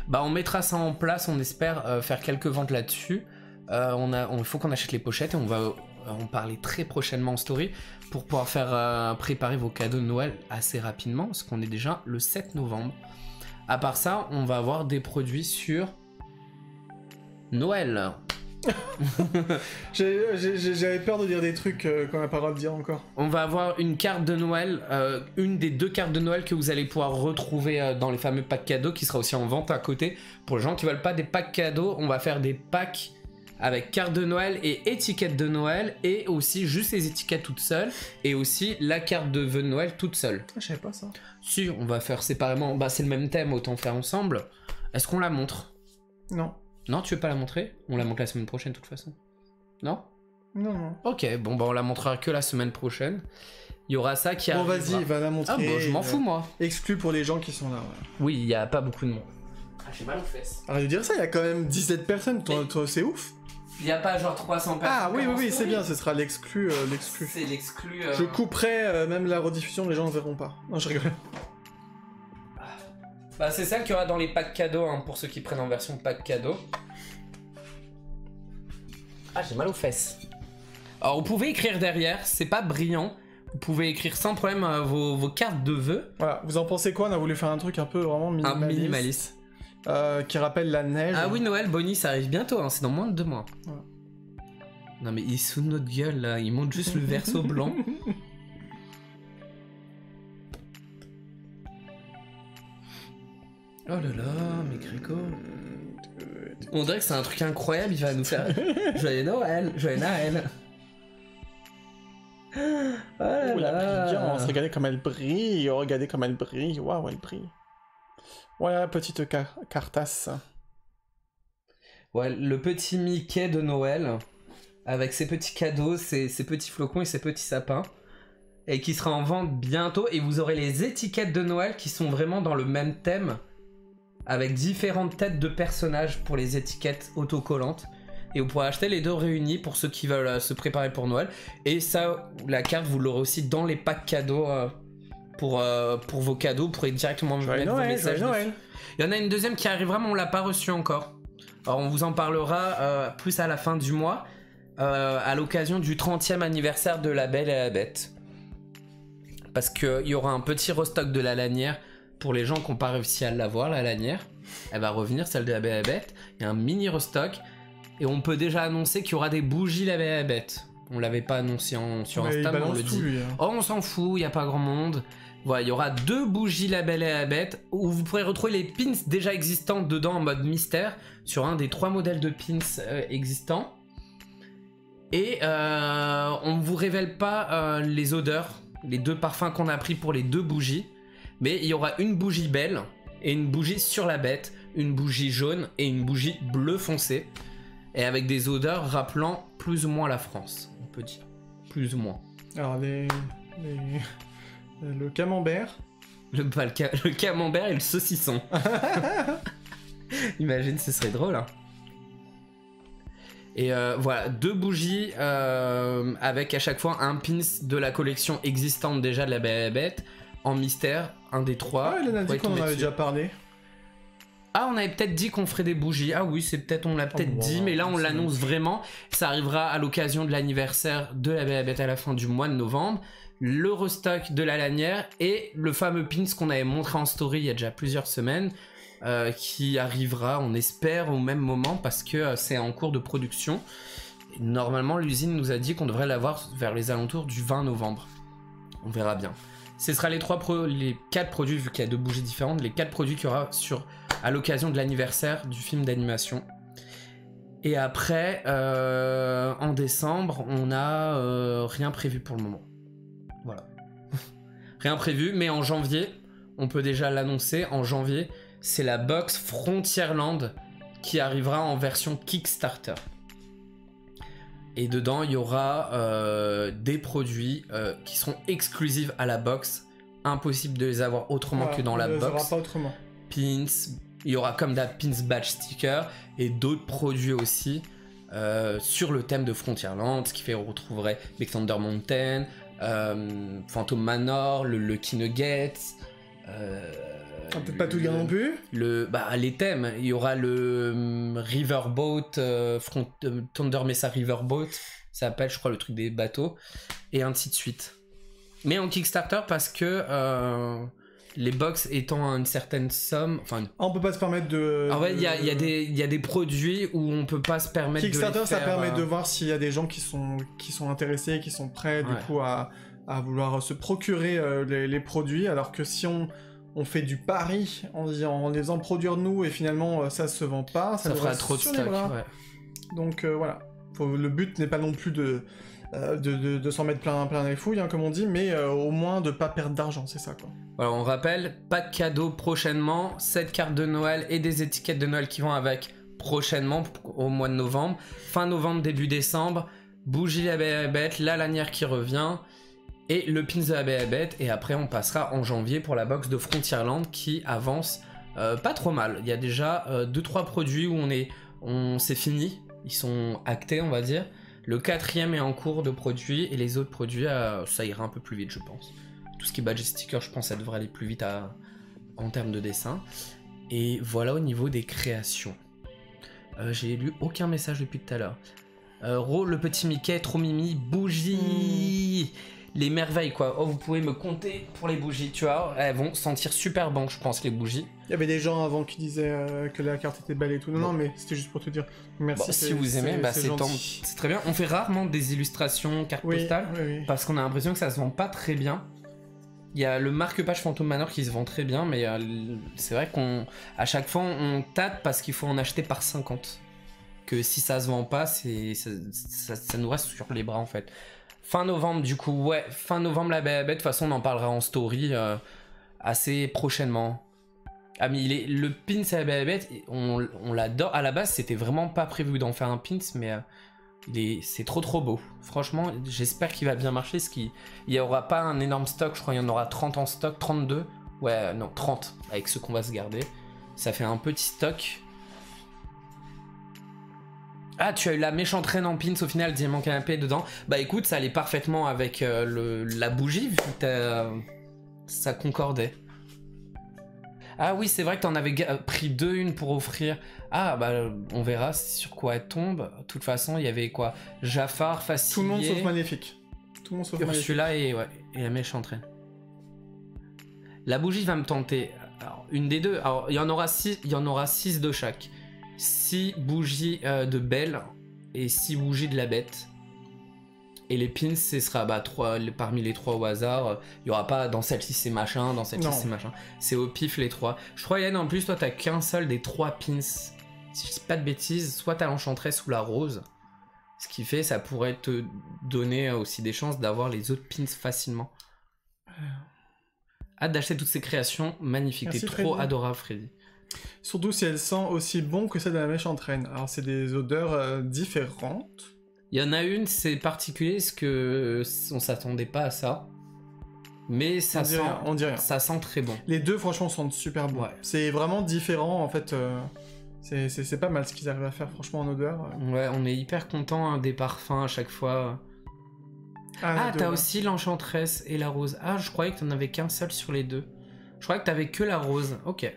Bah on mettra ça en place, on espère faire quelques ventes là-dessus. Il faut qu'on achète les pochettes et on va en parler très prochainement en story pour pouvoir faire préparer vos cadeaux de Noël assez rapidement, parce qu'on est déjà le 7 novembre. À part ça, on va avoir des produits sur Noël. J'avais peur de dire des trucs qu'on n'a pas le droit de dire encore. On va avoir une carte de Noël, une des 2 cartes de Noël que vous allez pouvoir retrouver dans les fameux packs cadeaux, qui sera aussi en vente à côté. Pour les gens qui veulent pas des packs cadeaux, on va faire des packs avec carte de Noël et étiquette de Noël, et aussi juste les étiquettes toutes seules, et aussi la carte de vœux de Noël toute seule. Je savais pas ça. Si, on va faire séparément. Bah c'est le même thème, autant faire ensemble. Est-ce qu'on la montre? Non. Non, tu veux pas la montrer? On la montre la semaine prochaine de toute façon. Non? Non. Ok, bon bah on la montrera que la semaine prochaine. Il y aura ça qui arrive. Bon vas-y, va la montrer. Ah bon, je m'en fous moi. Exclu pour les gens qui sont là. Ouais. Oui, il y a pas beaucoup de monde. Ah, j'ai mal aux fesses. Arrête de dire ça, il y a quand même 17 personnes, toi c'est ouf. Il y a pas genre 300 personnes. Ah oui, c'est bien, ce sera l'exclu. C'est l'exclu. Je couperai même la rediffusion, les gens ne verront pas. Non, je rigole. Bah c'est ça qu'il y aura dans les packs cadeaux, hein, pour ceux qui prennent en version pack cadeau. Ah, j'ai mal aux fesses. Alors vous pouvez écrire derrière, c'est pas brillant. Vous pouvez écrire sans problème vos cartes de vœux. Voilà, vous en pensez quoi? On a voulu faire un truc un peu vraiment minimaliste. Un minimaliste. Qui rappelle la neige. Ah oui, Noël, Bonnie, ça arrive bientôt, hein, c'est dans moins de 2 mois. Voilà. Non mais il est sous notre gueule là, il monte juste le verso blanc. Oh là là, mais Grégo. On dirait que c'est un truc incroyable, il va nous faire Joyeux Noël, Joyeux Noël. Oh là Oh, la là. brillance, regardez comme elle brille, regardez comme elle brille, waouh, elle brille. Voilà, petite cartasse. Ouais, le petit Mickey de Noël, avec ses petits cadeaux, ses petits flocons et ses petits sapins, et qui sera en vente bientôt, et vous aurez les étiquettes de Noël qui sont vraiment dans le même thème, avec différentes têtes de personnages pour les étiquettes autocollantes. Et vous pourrez acheter les deux réunis pour ceux qui veulent se préparer pour Noël. Et ça, la carte, vous l'aurez aussi dans les packs cadeaux pour vos cadeaux. Vous pourrez directement Joyeux mettre vos Noël, messages joyeux dessus. Noël. Il y en a une deuxième qui arrivera, mais on l'a pas reçue encore. Alors on vous en parlera plus à la fin du mois, à l'occasion du 30e anniversaire de La Belle et la Bête. Parce qu'il y aura un petit restock de la lanière pour les gens qui n'ont pas réussi à l'avoir, la lanière. Elle va revenir, celle de La Belle et la Bête. Il y a un mini restock. Et on peut déjà annoncer qu'il y aura des bougies La Belle et la Bête. On l'avait pas annoncé sur Mais il Insta, mais on balance le tout, dit. lui, hein. Oh, on s'en fout, il n'y a pas grand monde. Voilà, il y aura 2 bougies La Belle et la Bête où vous pourrez retrouver les pins déjà existants dedans en mode mystère sur un des 3 modèles de pins existants. Et on ne vous révèle pas les odeurs, les 2 parfums qu'on a pris pour les 2 bougies. Mais il y aura une bougie belle et une bougie sur la bête, une bougie jaune et une bougie bleu foncé. Et avec des odeurs rappelant plus ou moins la France, on peut dire. Plus ou moins. Alors, le camembert. Le camembert et le saucisson. Imagine, ce serait drôle. Hein. Et voilà, 2 bougies avec à chaque fois un pins de la collection existante déjà de La Belle et la Bête en mystère, un des 3. Ah, il a dit qu'on en avait déjà parlé. Ah, on avait peut-être dit qu'on ferait des bougies. Ah oui, c'est peut-être, on l'a peut-être dit, mais là on l'annonce vraiment. Ça arrivera à l'occasion de l'anniversaire de La Belle et la Bête à la fin du mois de novembre. Le restock de la lanière et le fameux pins qu'on avait montré en story il y a déjà plusieurs semaines, qui arrivera, on espère, au même moment parce que c'est en cours de production. Et normalement, l'usine nous a dit qu'on devrait l'avoir vers les alentours du 20 novembre. On verra bien. Ce sera les 4 produits, vu qu'il y a 2 bougies différentes, les 4 produits qu'il y aura à l'occasion de l'anniversaire du film d'animation. Et après, en décembre, on n'a rien prévu pour le moment. Voilà. Rien prévu, mais en janvier, on peut déjà l'annoncer, en janvier, c'est la box Frontierland qui arrivera en version Kickstarter. Et dedans, il y aura des produits qui seront exclusifs à la box. Impossible de les avoir autrement que dans la box. Il n'y aura pas autrement. Pins, il y aura comme d'hab pins badge sticker et d'autres produits aussi sur le thème de Frontierland, ce qui fait que vous retrouverez Big Thunder Mountain, Phantom Manor, le Lucky Nuggets. Peut-être pas tout dire non plus. Les thèmes, il y aura le Riverboat, Thunder Mesa Riverboat, ça s'appelle, je crois, le truc des bateaux, et ainsi de suite. Mais en Kickstarter parce que les box étant à une certaine somme, enfin. On peut pas se permettre de. En fait, il y a des produits où on peut pas se permettre Kickstarter, de les faire, ça permet de voir s'il y a des gens qui sont intéressés, qui sont prêts du coup à vouloir se procurer les produits, alors que si on fait du pari en les faisant produire nous et finalement ça se vend pas, ça fera trop de stock. Ouais. Donc voilà, le but n'est pas non plus de s'en mettre plein les fouilles, hein, comme on dit, mais au moins de pas perdre d'argent, c'est ça quoi. Voilà, on rappelle, pas de cadeaux prochainement, 7 cartes de Noël et des étiquettes de Noël qui vont avec prochainement au mois de novembre, fin novembre, début décembre, bougie La Belle et la Bête, la lanière qui revient et le pins de La Belle et la Bête, et après on passera en janvier pour la box de Frontierland qui avance pas trop mal. Il y a déjà 2-3 produits où c'est fini, ils sont actés on va dire. Le 4e est en cours de produit et les autres produits, ça ira un peu plus vite, je pense. Tout ce qui est badge et sticker, je pense que ça devrait aller plus vite en termes de dessin. Et voilà au niveau des créations. J'ai lu aucun message depuis tout à l'heure. Le petit Mickey, trop mimi, bougie. Les merveilles quoi. Oh, vous pouvez me compter pour les bougies, tu vois. Elles vont sentir super bon, je pense, les bougies. Il y avait des gens avant qui disaient que la carte était belle et tout. Non, mais c'était juste pour te dire merci. Bon, si vous aimez, c'est très bien. On fait rarement des illustrations cartes postales oui. parce qu'on a l'impression que ça se vend pas très bien. Il y a le marque-page Phantom Manor qui se vend très bien, mais c'est vrai qu'à chaque fois on tâte parce qu'il faut en acheter par 50. Que si ça se vend pas, ça nous reste sur les bras en fait. Fin novembre du coup, ouais, fin novembre la Belle et la Bête, de toute façon on en parlera en story assez prochainement. Ah mais le pins à la Belle et la Bête, on l'adore. À la base c'était vraiment pas prévu d'en faire un pins, mais c'est trop beau. Franchement, j'espère qu'il va bien marcher. Il n'y aura pas un énorme stock, je crois qu'il y en aura 30 en stock, 32. Ouais, non, 30 avec ceux qu'on va se garder. Ça fait un petit stock. Ah, tu as eu la méchante reine en pins au final, diamant canapé dedans. Bah écoute, ça allait parfaitement avec la bougie, vu que ça concordait. Ah oui, c'est vrai que t'en avais pris une pour offrir. Ah bah on verra sur quoi elle tombe. De toute façon, il y avait quoi? Jafar, Facilier... Tout le monde sauf Magnifique. Tout le monde sauf Magnifique. Ursula et la méchante reine. La bougie va me tenter. Alors, une des deux. Alors, il y en aura 6 de chaque. 6 bougies de Belle et 6 bougies de la Bête. Et les pins, ce sera parmi les 3 au hasard. Il n'y aura pas dans celle-ci c'est machin, dans celle-ci c'est machin. C'est au pif les 3. Je crois Yann, en plus toi t'as qu'un seul des 3 pins. Si je dis pas de bêtises, soit t'as l'enchantresse ou la rose. Ce qui fait ça pourrait te donner aussi des chances d'avoir les autres pins facilement. Hâte d'acheter toutes ces créations magnifiques. T'es trop adorable Freddy. Surtout si elles sentent aussi bon que celle de la méchante reine. Alors c'est des odeurs différentes. Il y en a une, c'est particulier, parce que on s'attendait pas à ça. Mais ça on dit rien. Ça sent très bon. Les deux, franchement, sentent super bon. Ouais. C'est vraiment différent, en fait. C'est pas mal ce qu'ils arrivent à faire, franchement, en odeur. Ouais, on est hyper content des parfums à chaque fois. Ah, t'as aussi l'enchantresse et la rose. Ah, je croyais que t'en avais qu'un seul sur les deux. Je croyais que t'avais que la rose. Ok.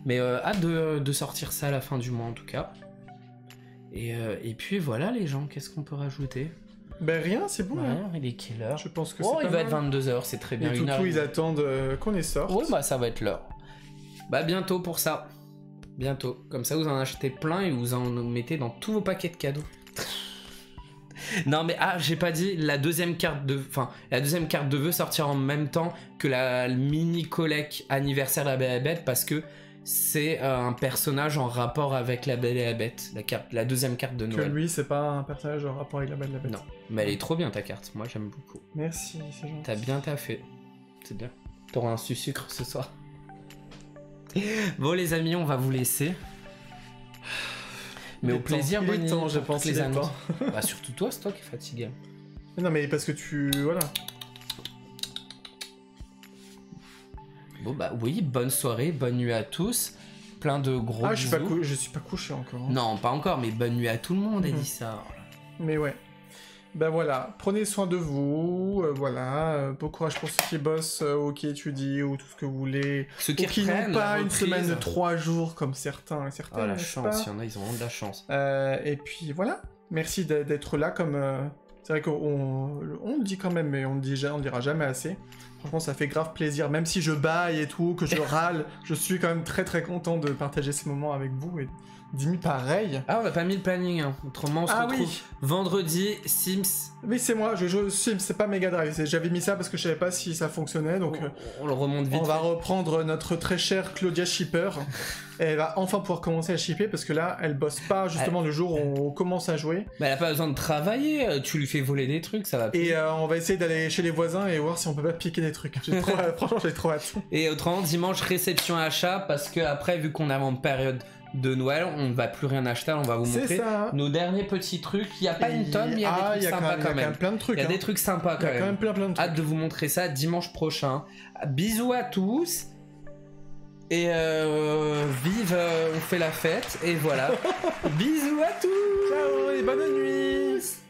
Mais hâte de sortir ça à la fin du mois, en tout cas. Et puis voilà les gens, qu'est-ce qu'on peut rajouter? Ben rien, c'est bon. Rien, il est quelle heure? Je pense que il va être 22h, c'est très bien. Les toutous, ils attendent qu'on les sorte. Ouais, bah ça va être l'heure. Bah bientôt pour ça. Bientôt. Comme ça vous en achetez plein et vous en mettez dans tous vos paquets de cadeaux. Non mais j'ai pas dit, la deuxième carte de vœux sortira en même temps que la mini collecte anniversaire de la Belle et la Bête, parce que c'est un personnage en rapport avec la Belle et la Bête, la deuxième carte de Noël. Que lui, c'est pas un personnage en rapport avec la Belle et la Bête. Non, mais elle est trop bien ta carte, moi j'aime beaucoup. Merci, c'est gentil. T'as bien taffé, c'est bien. T'auras un sucre ce soir. Bon les amis, on va vous laisser. Mais au plaisir, Bonnie, je pense les annonces. Bah surtout toi, c'est toi qui es fatigué. Mais non mais parce que voilà. Bon bah oui, bonne soirée, bonne nuit à tous. Plein de gros bisous. Je suis pas couché encore. Hein. Non, pas encore, mais bonne nuit à tout le monde, elle dit ça. Mais ouais. Ben voilà, prenez soin de vous, voilà, bon courage pour ceux qui bossent ou qui étudient ou tout ce que vous voulez. Ceux qui n'ont pas une semaine de 3 jours comme certains et certaines. Oh la chance, il y en a, ils ont vraiment de la chance. Et puis voilà, merci d'être là comme... C'est vrai qu'on le dit quand même, mais on le dira jamais assez. Franchement, ça fait grave plaisir, même si je baille et tout, que je râle, je suis quand même très très content de partager ces moments avec vous et Dimi pareil. Ah, on n'a pas mis le planning, hein. Autrement on se retrouve vendredi, Sims. Oui, c'est moi, je joue Sims, c'est pas Mega Drive, j'avais mis ça parce que je savais pas si ça fonctionnait, donc on le remonte vite. On va reprendre notre très chère Claudia Shipper, et elle va enfin pouvoir commencer à shipper, parce que là, elle bosse pas justement le jour où on commence à jouer. Mais elle a pas besoin de travailler, tu lui fais voler des trucs, ça va plus. Et on va essayer d'aller chez les voisins et voir si on peut pas piquer des trucs. Franchement, j'ai trop hâte. Et autrement, dimanche, réception achat, parce que après, vu qu'on est en période de Noël, on ne va plus rien acheter, on va vous montrer nos derniers petits trucs. Il n'y a pas une tonne, mais il y a des trucs sympas quand même. Il y a plein de trucs. Il y a des trucs sympas quand même. Il y a quand même plein de trucs. Hâte de vous montrer ça dimanche prochain. Bisous à tous. Et vive, on fait la fête. Et voilà. Bisous à tous. Ciao et bonne nuit.